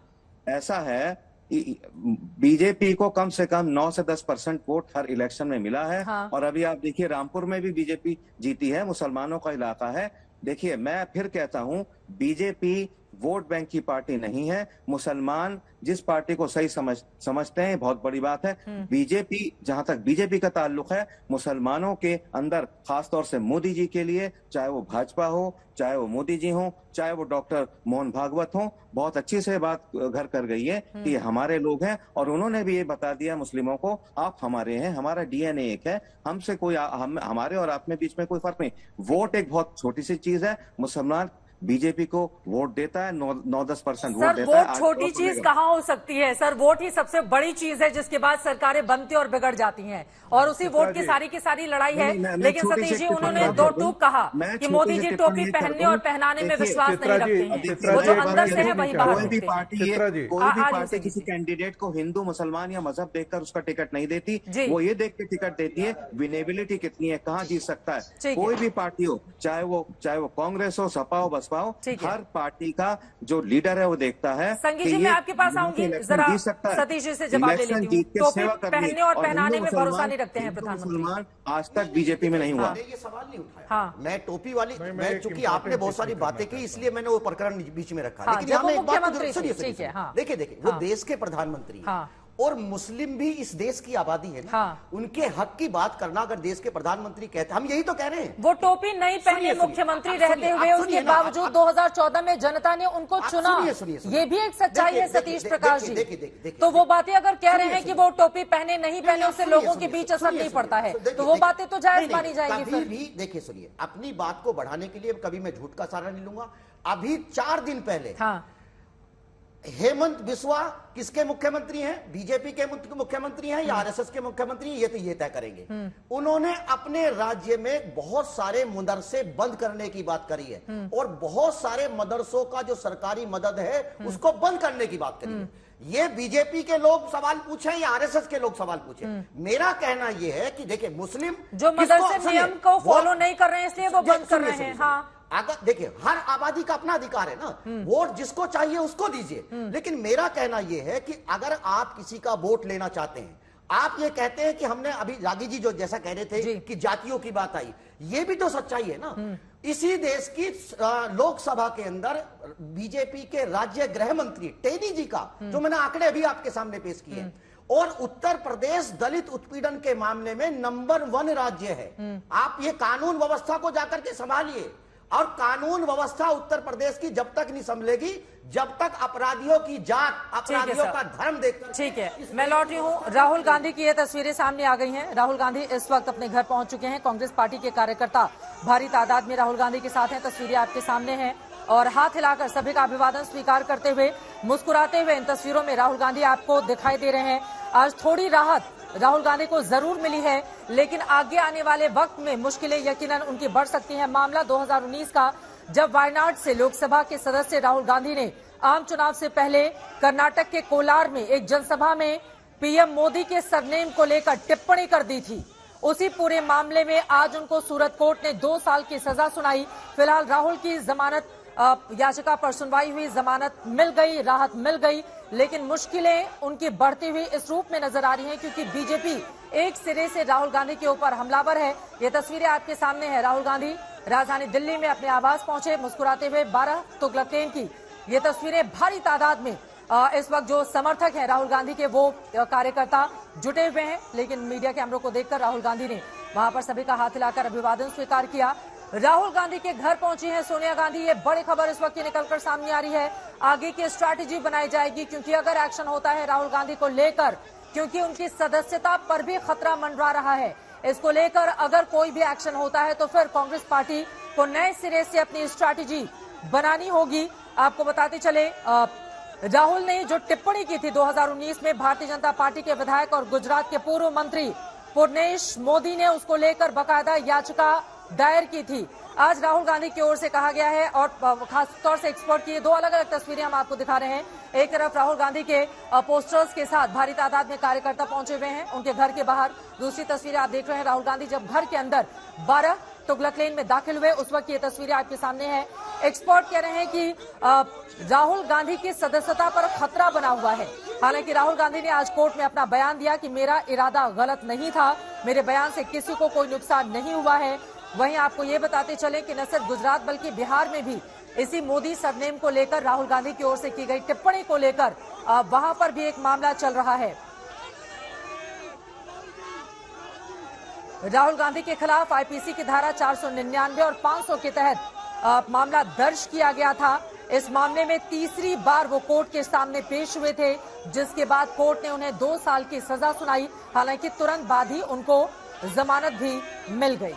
ऐसा है, बीजेपी को कम से कम 9 से 10% वोट हर इलेक्शन में मिला है। हाँ। और अभी आप देखिए, रामपुर में भी बीजेपी जीती है, मुसलमानों का इलाका है। देखिए, मैं फिर कहता हूं, बीजेपी वोट बैंक की पार्टी नहीं है। मुसलमान जिस पार्टी को सही समझते हैं, बहुत बड़ी बात है। बीजेपी, जहां तक बीजेपी का ताल्लुक है, मुसलमानों के अंदर खासतौर से मोदी जी के लिए, चाहे वो भाजपा हो, चाहे वो मोदी जी हो, चाहे वो डॉक्टर मोहन भागवत हो, बहुत अच्छी से बात घर कर गई है कि ये हमारे लोग हैं। और उन्होंने भी ये बता दिया मुस्लिमों को, आप हमारे हैं, हमारा डीएनए एक है, हमसे कोई हमारे और आप में बीच में कोई फर्क नहीं। वोट एक बहुत छोटी सी चीज है। मुसलमान बीजेपी को वोट देता है, 9-10% वोट देता है। वोट छोटी चीज कहाँ हो सकती है सर, वोट ही सबसे बड़ी चीज है, जिसके बाद सरकारें बनती और बिगड़ जाती हैं, और उसी वोट की सारी लड़ाई है। लेकिन सतीश जी, उन्होंने दो टूक कहा कि मोदी जी टोपी पहनने और पहनाने में विश्वास नहीं रखते हैं, वो जो अंदर से है वही बाहर। कोई भी पार्टी किसी कैंडिडेट को हिंदू, मुसलमान या मजहब देखकर उसका टिकट नहीं देती, वो ये देख के टिकट देती है विनेबिलिटी कितनी है, कहाँ जीत सकता है। कोई भी पार्टी हो, चाहे वो कांग्रेस हो, सपा हो, बसपा पाऊं। ठीक है। हर पार्टी का जो लीडर है वो देखता है संगीत कि जी, ये मैं आपके पास आऊंगी, इलेक्शन जरा जीत सकता है। सतीश जी से जवाब ले इलेक्शन लेती हूँ। जीत के टोपी सेवा करनी पहनने और पहनाने हिंदू में भरोसा मुसलमान- नहीं रखते हैं हिंदू प्रधानमंत्री। मुसलमान आज तक बीजेपी में नहीं हुआ। मैंने ये सवाल नहीं उठाया। हाँ। मैं टोपी वाली, मैं मैं एक चूंकि important आपने बहुत सारी चीज बातें की इसलिए मैंने वो प्रकरण बीच में रखा। हाँ, लेकिन जब यहाँ वो मैं एक बात तो मुख्यमंत्री सुनिए, थे, सुनिए, ठीक है, हाँ। देखिए वो हाँ। देश के प्रधानमंत्री हैं। हाँ। और मुस्लिम भी इस देश की आबादी है ना। हाँ। उनके हक की बात करना अगर देश के प्रधानमंत्री कहते, हम यही तो कह रहे हैं। वो टोपी नहीं पहने सुनिए, मुख्यमंत्री आप रहते सुनिए, हुए, आप उसके सुनिए ना, बावजूद 2014 में जनता ने उनको चुना। सुनिए, ये भी एक सच्चाई है सतीश प्रकाश जी। देखिए, तो वो बातें अगर कह रहे सुनिए, हैं कि वो टोपी पहने नहीं पहने, उससे सुनिए, लोगों के सुनिए, बीच असर सुनिए, नहीं सुनिए, पड़ता है, देखिए, तो वो देखिए, बातें तो जायज नहीं, मानी जाएंगी। कभी फिर भी देखिए, सुनिए, अपनी बात को बढ़ाने के लिए कभी मैं झूठ का सहारा नहीं लूंगा। अभी 4 दिन पहले हाँ। हेमंत बिस्वा किसके मुख्यमंत्री हैं? बीजेपी के मुख्यमंत्री हैं या आरएसएस के मुख्यमंत्री हैं? ये तो ये तय करेंगे। उन्होंने अपने राज्य में बहुत सारे मदरसे बंद करने की बात करी है और बहुत सारे मदरसों का जो सरकारी मदद है उसको बंद करने की बात करी है। ये बीजेपी के लोग सवाल पूछे या आरएसएस के लोग सवाल पूछे? मेरा कहना यह है कि देखिए, मुस्लिम जो मदरसे नियम को फॉलो नहीं कर रहे हैं इसलिए वो बंद कर रहे हैं। हाँ, अगर देखिए, हर आबादी का अपना अधिकार है ना, वोट जिसको चाहिए उसको दीजिए। लेकिन मेरा कहना यह है कि अगर आप किसी का वोट लेना चाहते हैं, आप ये कहते हैं कि हमने अभी रागी जी जो जैसा कह रहे थे कि जातियों की बात आई, ये भी तो सच्चाई है ना। इसी देश की लोकसभा के अंदर बीजेपी के राज्य गृह मंत्री टेनी जी का, जो मैंने आंकड़े अभी आपके सामने पेश किए, और उत्तर प्रदेश दलित उत्पीड़न के मामले में नंबर 1 राज्य है। आप ये कानून व्यवस्था को जाकर के संभालिए, और कानून व्यवस्था उत्तर प्रदेश की जब तक नहीं संभलेगी, जब तक अपराधियों की जात, अपराधियों का धर्म देखकर। ठीक है, मैं लौट रही हूँ। राहुल गांधी की ये तस्वीरें सामने आ गई हैं। राहुल गांधी इस वक्त अपने घर पहुंच चुके हैं। कांग्रेस पार्टी के कार्यकर्ता भारी तादाद में राहुल गांधी के साथ हैं। तस्वीरें आपके सामने हैं और हाथ हिलाकर सभी का अभिवादन स्वीकार करते हुए, मुस्कुराते हुए इन तस्वीरों में राहुल गांधी आपको दिखाई दे रहे हैं। आज थोड़ी राहत राहुल गांधी को जरूर मिली है, लेकिन आगे आने वाले वक्त में मुश्किलें यकीनन उनकी बढ़ सकती हैं। मामला 2019 का, जब वायनाड से लोकसभा के सदस्य राहुल गांधी ने आम चुनाव से पहले कर्नाटक के कोलार में एक जनसभा में पीएम मोदी के सरनेम को लेकर टिप्पणी कर दी थी। उसी पूरे मामले में आज उनको सूरत कोर्ट ने 2 साल की सजा सुनाई। फिलहाल राहुल की जमानत याचिका पर सुनवाई हुई, जमानत मिल गई, राहत मिल गई, लेकिन मुश्किलें उनकी बढ़ती हुई इस रूप में नजर आ रही हैं क्योंकि बीजेपी एक सिरे से राहुल गांधी के ऊपर हमलावर है। ये तस्वीरें आपके सामने है। राहुल गांधी राजधानी दिल्ली में अपने आवास पहुंचे, मुस्कुराते हुए 12 तुगलक लेन की ये तस्वीरें। भारी तादाद में इस वक्त जो समर्थक हैं राहुल गांधी के, वो कार्यकर्ता जुटे हुए हैं, लेकिन मीडिया कैमरों को देखकर राहुल गांधी ने वहां पर सभी का हाथ हिलाकर अभिवादन स्वीकार किया। राहुल गांधी के घर पहुंची है सोनिया गांधी। ये बड़ी खबर इस वक्त निकलकर सामने आ रही है। आगे की स्ट्रैटेजी बनाई जाएगी क्योंकि अगर एक्शन होता है राहुल गांधी को लेकर, क्योंकि उनकी सदस्यता पर भी खतरा मंडरा रहा है, इसको लेकर अगर कोई भी एक्शन होता है तो फिर कांग्रेस पार्टी को नए सिरे से अपनी स्ट्रैटेजी बनानी होगी। आपको बताते चले, राहुल ने जो टिप्पणी की थी 2019 में, भारतीय जनता पार्टी के विधायक और गुजरात के पूर्व मंत्री पुर्नेश मोदी ने उसको लेकर बाकायदा याचिका दायर की थी। आज राहुल गांधी की ओर से कहा गया है, और खासतौर से एक्सपोर्ट की 2 अलग-अलग तस्वीरें हम आपको दिखा रहे हैं। एक तरफ राहुल गांधी के पोस्टर्स के साथ भारी तादाद में कार्यकर्ता पहुंचे हुए हैं उनके घर के बाहर। दूसरी तस्वीरें आप देख रहे हैं, राहुल गांधी जब घर के अंदर 12 तुगलक लेन में दाखिल हुए, उस वक्त ये तस्वीरें आपके सामने है। एक्सपर्ट कह रहे हैं कि राहुल गांधी की सदस्यता पर खतरा बना हुआ है। हालांकि राहुल गांधी ने आज कोर्ट में अपना बयान दिया कि मेरा इरादा गलत नहीं था, मेरे बयान से किसी को कोई नुकसान नहीं हुआ है। वहीं आपको ये बताते चले कि न सिर्फ गुजरात बल्कि बिहार में भी इसी मोदी सरनेम को लेकर राहुल गांधी की ओर से की गई टिप्पणी को लेकर वहां पर भी एक मामला चल रहा है। राहुल गांधी के खिलाफ आईपीसी की धारा 499 और 500 के तहत मामला दर्ज किया गया था। इस मामले में तीसरी बार वो कोर्ट के सामने पेश हुए थे, जिसके बाद कोर्ट ने उन्हें 2 साल की सजा सुनाई। हालांकि तुरंत बाद ही उनको जमानत भी मिल गई।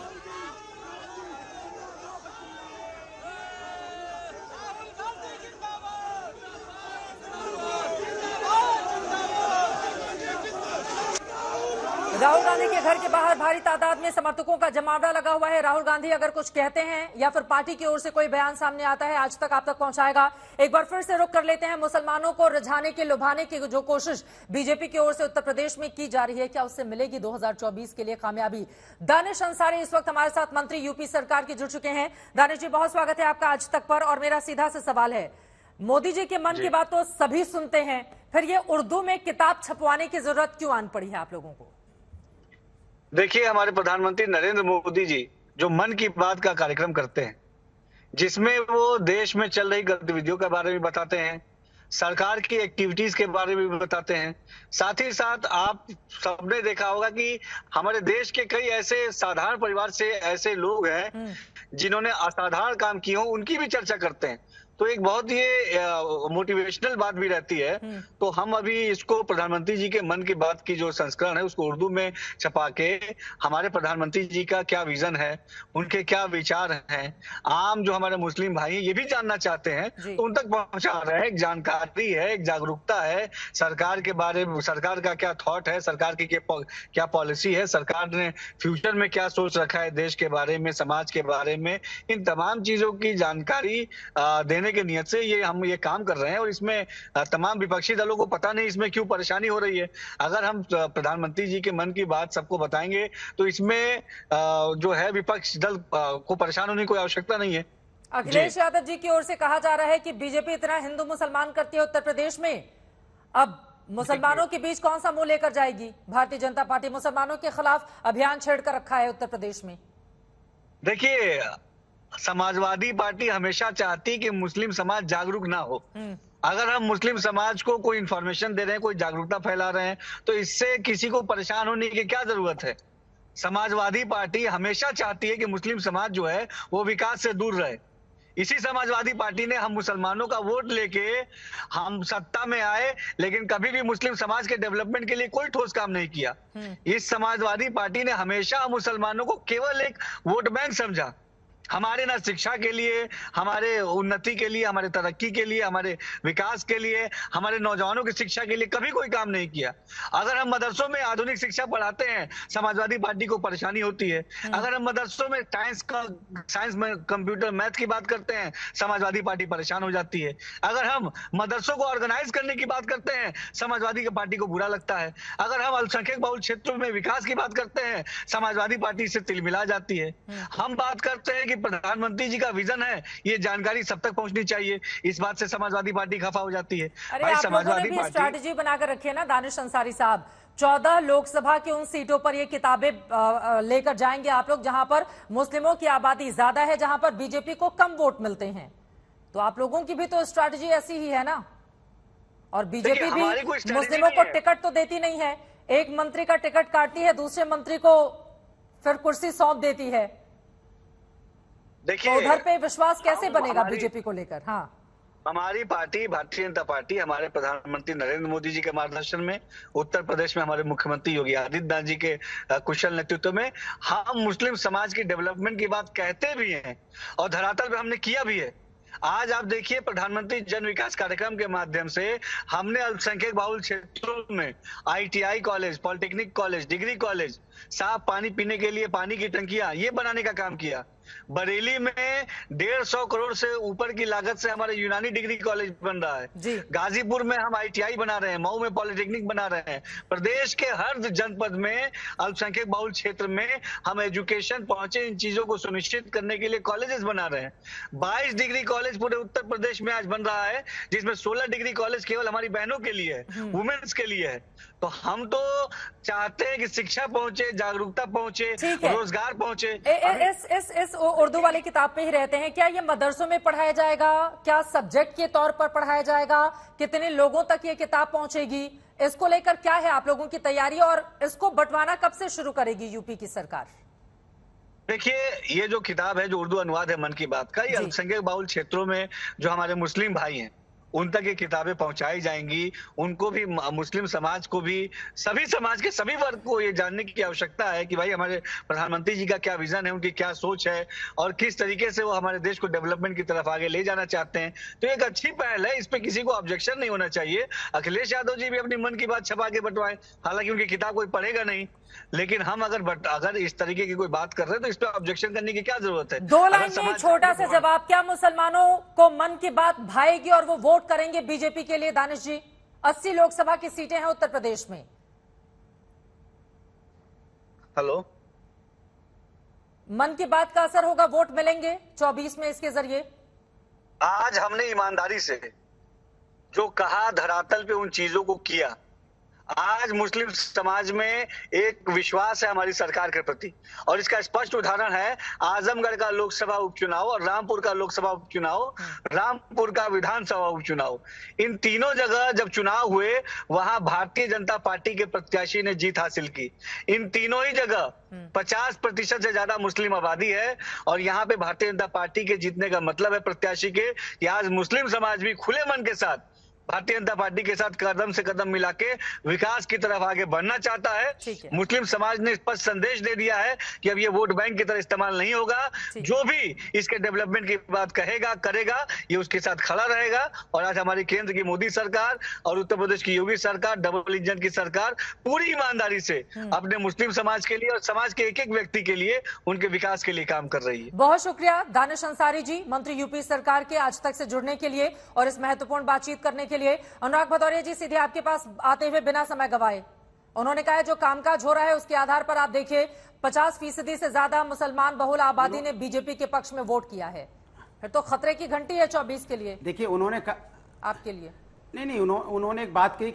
राहुल गांधी के घर के बाहर भारी तादाद में समर्थकों का जमावड़ा लगा हुआ है। राहुल गांधी अगर कुछ कहते हैं या फिर पार्टी की ओर से कोई बयान सामने आता है आज तक आप तक पहुंचाएगा। एक बार फिर से रुख कर लेते हैं मुसलमानों को रिझाने की, लुभाने की जो कोशिश बीजेपी की ओर से उत्तर प्रदेश में की जा रही है, क्या उससे मिलेगी 2024 के लिए कामयाबी? दानिश अंसारी इस वक्त हमारे साथ मंत्री यूपी सरकार के जुड़ चुके हैं। दानिश जी, बहुत स्वागत है आपका आज तक पर। और मेरा सीधा से सवाल है, मोदी जी के मन की बात तो सभी सुनते हैं, फिर ये उर्दू में किताब छपवाने की जरूरत क्यों आन पड़ी है आप लोगों को? देखिए, हमारे प्रधानमंत्री नरेंद्र मोदी जी जो मन की बात का कार्यक्रम करते हैं, जिसमें वो देश में चल रही गतिविधियों के बारे में बताते हैं, सरकार की एक्टिविटीज के बारे में भी बताते हैं। साथ ही साथ आप सबने देखा होगा कि हमारे देश के कई ऐसे साधारण परिवार से ऐसे लोग हैं जिन्होंने असाधारण काम किए हो, उनकी भी चर्चा करते हैं। तो एक बहुत ही मोटिवेशनल बात भी रहती है। तो हम अभी इसको प्रधानमंत्री जी के मन की बात की जो संस्करण है उसको उर्दू में छपा के हमारे प्रधानमंत्री जी का क्या विजन है, उनके क्या विचार हैं, आम जो हमारे मुस्लिम भाई ये भी जानना चाहते हैं, तो उन तक पहुंचा रहे हैं। एक जानकारी है, एक जागरूकता है सरकार के बारे में, सरकार का क्या थॉट है, सरकार की क्या पॉलिसी है, सरकार ने फ्यूचर में क्या सोच रखा है देश के बारे में, समाज के बारे में। इन तमाम चीजों की जानकारी देने के नियत से हम ये काम कर रहे हैं। और इसमें तमाम विपक्षी दलों को पता नहीं इसमें क्यों परेशानी हो रही है। अगर हम प्रधानमंत्री जी के मन की बात सबको बताएंगे तो इसमें जो है विपक्ष दल को परेशान होने की कोई आवश्यकता नहीं है। अखिलेश यादव जी की ओर से कहा जा रहा है कि बीजेपी इतना हिंदू मुसलमान करती है उत्तर प्रदेश में, अब मुसलमानों के बीच कौन सा मुंह लेकर जाएगी भारतीय जनता पार्टी? मुसलमानों के खिलाफ अभियान छेड़कर रखा है उत्तर प्रदेश में। देखिए, समाजवादी पार्टी हमेशा चाहती कि मुस्लिम समाज जागरूक ना हो। अगर हम मुस्लिम समाज को कोई इंफॉर्मेशन दे रहे हैं, कोई जागरूकता फैला रहे हैं, तो इससे किसी को परेशान होने की क्या जरूरत है? समाजवादी पार्टी हमेशा चाहती है कि मुस्लिम समाज जो है वो विकास से दूर रहे। इसी समाजवादी पार्टी ने हम मुसलमानों का वोट लेके हम सत्ता में आए, लेकिन कभी भी मुस्लिम समाज के डेवलपमेंट के लिए कोई ठोस काम नहीं किया। इस समाजवादी पार्टी ने हमेशा मुसलमानों को केवल एक वोट बैंक समझा। हमारे ना शिक्षा के लिए, हमारे उन्नति के लिए, हमारे तरक्की के लिए, हमारे विकास के लिए, हमारे नौजवानों की शिक्षा के लिए कभी कोई काम नहीं किया। अगर हम मदरसों में आधुनिक शिक्षा पढ़ाते हैं, समाजवादी पार्टी को परेशानी होती है। अगर हम मदरसों में साइंस में कंप्यूटर मैथ की बात करते हैं, समाजवादी पार्टी परेशान हो जाती है। अगर हम मदरसों को ऑर्गेनाइज करने की बात करते हैं, समाजवादी पार्टी को बुरा लगता है। अगर हम अल्पसंख्यक बहुल क्षेत्रों में विकास की बात करते हैं, समाजवादी पार्टी से तिलमिला जाती है। हम बात करते हैं कि प्रधानमंत्री जी का विजन है, ये जानकारी सब तक पहुंचनी चाहिए, इस बात से समाजवादी पार्टी खफा हो जाती है। अरे आप लोगों ने भी स्ट्रैटेजी बनाकर रखी है ना दानिश अंसारी साहब। 14 लोकसभा की उन सीटों पर ये किताबें लेकर जाएंगे आप लोग जहां पर मुस्लिमों की आबादी ज्यादा है, जहां पर बीजेपी को कम वोट मिलते हैं। तो आप लोगों की भी तो स्ट्रैटेजी ऐसी ही है ना। और बीजेपी भी मुस्लिमों को टिकट तो देती नहीं है, एक मंत्री का टिकट काटती है, दूसरे मंत्री को फिर कुर्सी सौंप देती है। देखिए, तो उधर पे विश्वास कैसे बनेगा बीजेपी को लेकर? हाँ, हमारी पार्टी भारतीय जनता पार्टी हमारे प्रधानमंत्री नरेंद्र मोदी जी के मार्गदर्शन में, उत्तर प्रदेश में हमारे मुख्यमंत्री योगी आदित्यनाथ जी के कुशल नेतृत्व में हम मुस्लिम समाज की डेवलपमेंट की बात कहते भी हैं और धरातल पे हमने किया भी है। आज आप देखिए, प्रधानमंत्री जन विकास कार्यक्रम के माध्यम से हमने अल्पसंख्यक बहुल क्षेत्रों में ITI college, polytechnic college, degree college, साफ पानी पीने के लिए पानी की टंकियां ये बनाने का काम किया। बरेली में 150 करोड़ से ऊपर की लागत से हमारे यूनानी डिग्री कॉलेज बन रहा है। गाजीपुर में हम ITI बना रहे हैं, मऊ में पॉलिटेक्निक बना रहे हैं। प्रदेश के हर जनपद में अल्पसंख्यक बहुल क्षेत्र में हम एजुकेशन पहुंचे, इन चीजों को सुनिश्चित करने के लिए कॉलेजेस बना रहे हैं। 22 डिग्री कॉलेज पूरे उत्तर प्रदेश में आज बन रहा है, जिसमें 16 डिग्री कॉलेज केवल हमारी बहनों के लिए है, वुमेन्स के लिए है। तो हम तो चाहते हैं कि शिक्षा पहुंचे, जागरूकता पहुंचे, रोजगार पहुंचे। इस उर्दू वाली किताब पे ही रहते हैं, क्या ये मदरसों में पढ़ाया जाएगा? क्या सब्जेक्ट के तौर पर पढ़ाया जाएगा? कितने लोगों तक ये किताब पहुंचेगी? इसको लेकर क्या है आप लोगों की तैयारी और इसको बंटवाना कब से शुरू करेगी यूपी की सरकार? देखिए, ये जो किताब है, जो उर्दू अनुवाद है मन की बात का, ये अल्पसंख्यक बहुल क्षेत्रों में जो हमारे मुस्लिम भाई हैं उन तक ये किताबें पहुंचाई जाएंगी। उनको भी, मुस्लिम समाज को भी, सभी समाज के सभी वर्ग को ये जानने की आवश्यकता है कि भाई हमारे प्रधानमंत्री जी का क्या विजन है, उनकी क्या सोच है और किस तरीके से वो हमारे देश को डेवलपमेंट की तरफ आगे ले जाना चाहते हैं। तो एक अच्छी पहल है, इस पे किसी को ऑब्जेक्शन नहीं होना चाहिए। अखिलेश यादव जी भी अपनी मन की बात छपा के बंटवाएं, हालांकि उनकी किताब कोई पढ़ेगा नहीं, लेकिन हम अगर इस तरीके की कोई बात कर रहे हैं तो इस पे ऑब्जेक्शन करने की क्या जरूरत है। 2 लाइन में छोटा सा जवाब, क्या मुसलमानों को मन की बात भाएगी और वो वोट करेंगे बीजेपी के लिए? दानिश जी, 80 लोकसभा की सीटें हैं उत्तर प्रदेश में। हेलो, मन की बात का असर होगा, वोट मिलेंगे 24 में इसके जरिए? आज हमने ईमानदारी से जो कहा, धरातल पे उन चीजों को किया। आज मुस्लिम समाज में एक विश्वास है हमारी सरकार के प्रति, और इसका स्पष्ट उदाहरण है आजमगढ़ का लोकसभा उपचुनाव और रामपुर का लोकसभा उपचुनाव, रामपुर का विधानसभा उपचुनाव। इन तीनों जगह जब चुनाव हुए वहां भारतीय जनता पार्टी के प्रत्याशी ने जीत हासिल की। इन तीनों ही जगह 50% से ज्यादा मुस्लिम आबादी है, और यहाँ पे भारतीय जनता पार्टी के जीतने का मतलब है प्रत्याशी के कि आज मुस्लिम समाज भी खुले मन के साथ भारतीय जनता पार्टी के साथ कदम से कदम मिला के विकास की तरफ आगे बढ़ना चाहता है। मुस्लिम समाज ने स्पष्ट संदेश दे दिया है कि अब ये वोट बैंक की तरह इस्तेमाल नहीं होगा। जो भी इसके डेवलपमेंट की बात कहेगा, करेगा, ये उसके साथ खड़ा रहेगा। और आज हमारी केंद्र की मोदी सरकार और उत्तर प्रदेश की योगी सरकार, डबल इंजन की सरकार, पूरी ईमानदारी से अपने मुस्लिम समाज के लिए और समाज के एक एक व्यक्ति के लिए, उनके विकास के लिए काम कर रही है। बहुत शुक्रिया दानिश अंसारी जी, मंत्री यूपी सरकार के, आज तक से जुड़ने के लिए और इस महत्वपूर्ण बातचीत करने के लिए। अनुराग भदौरिया जी, सीधे आपके पास आते हुए बिना समय गवाए, उन्होंने कहा जो कामकाज हो रहा है उसके आधार पर आप देखिए 50% से ज्यादा मुसलमान बहुल आबादी ने बीजेपी के पक्ष में वोट किया है। फिर तो खतरे की घंटी है 24 के लिए। देखिए, उन्होंने आपके लिए नहीं, उन्होंने एक बात कही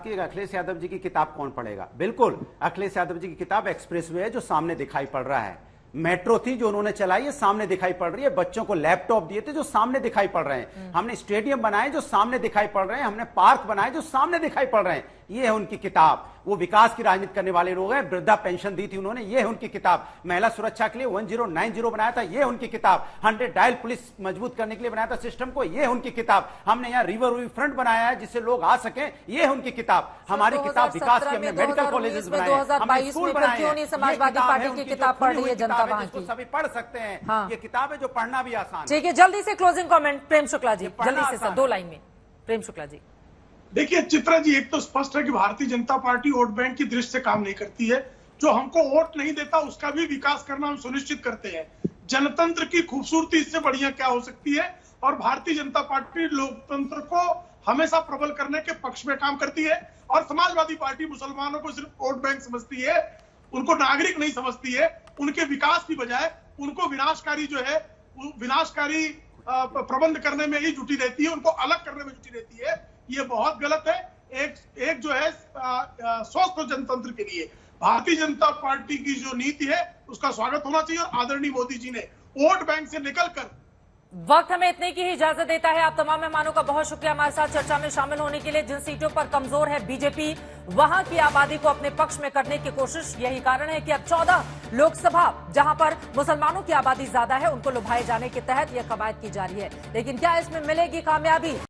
कि अखिलेश यादव जी की किताब कौन पढ़ेगा। बिल्कुल, अखिलेश यादव जी की किताब एक्सप्रेसवे है जो सामने दिखाई पड़ रहा है, मेट्रो थी जो उन्होंने चलाई है सामने दिखाई पड़ रही है, बच्चों को लैपटॉप दिए थे जो सामने दिखाई पड़ रहे हैं, हमने स्टेडियम बनाए जो सामने दिखाई पड़ रहे हैं, हमने पार्क बनाए जो सामने दिखाई पड़ रहे हैं। ये है उनकी किताब। वो विकास की राजनीति करने वाले लोग हैं। वृद्धा पेंशन दी थी उन्होंने, ये है उनकी किताब। महिला सुरक्षा के लिए 1090 बनाया था, ये है उनकी किताब। 100 डायल पुलिस मजबूत करने के लिए बनाया था सिस्टम को, ये है उनकी किताब। हमने यहाँ रिवर फ्रंट बनाया है जिससे लोग आ सके, ये है उनकी किताब। हमारी किताब विकास की, हमने मेडिकल कॉलेजेस बनाए, हमने स्कूल बनाए। समाजवादी पार्टी की किताब पढ़ रही है जनता वहां की, सभी पढ़ सकते हैं। ये किताब है जो पढ़ना भी आसान। ठीक है, जल्दी से क्लोजिंग कमेंट प्रेम शुक्ला जी, जल्दी से सर, 2 लाइन में प्रेम शुक्ला जी। देखिए चित्रा जी, एक तो स्पष्ट है कि Bharatiya Janata party vote bank की दृष्टि से काम नहीं करती है। जो हमको वोट नहीं देता उसका भी विकास करना हम सुनिश्चित करते हैं। जनतंत्र की खूबसूरती इससे बढ़िया क्या हो सकती है। और भारतीय जनता पार्टी लोकतंत्र को हमेशा प्रबल करने के पक्ष में काम करती है। और समाजवादी पार्टी मुसलमानों को सिर्फ वोट बैंक समझती है, उनको नागरिक नहीं समझती है। उनके विकास की बजाय उनको विनाशकारी विनाशकारी प्रबंध करने में ही जुटी रहती है, उनको अलग करने में जुटी रहती है। ये बहुत गलत है। एक जो है स्वस्थ जनतंत्र के लिए भारतीय जनता पार्टी की जो नीति है उसका स्वागत होना चाहिए। और आदरणीय मोदी जी ने वोट बैंक से निकलकर वक्त हमें इतने की ही इजाजत देता है। आप तमाम मेहमानों का बहुत शुक्रिया हमारे साथ चर्चा में शामिल होने के लिए। जिन सीटों पर कमजोर है बीजेपी, वहां की आबादी को अपने पक्ष में करने की कोशिश, यही कारण है कि अब 14 लोकसभा जहां पर मुसलमानों की आबादी ज्यादा है उनको लुभाए जाने के तहत यह कवायद की जा रही है। लेकिन क्या इसमें मिलेगी कामयाबी?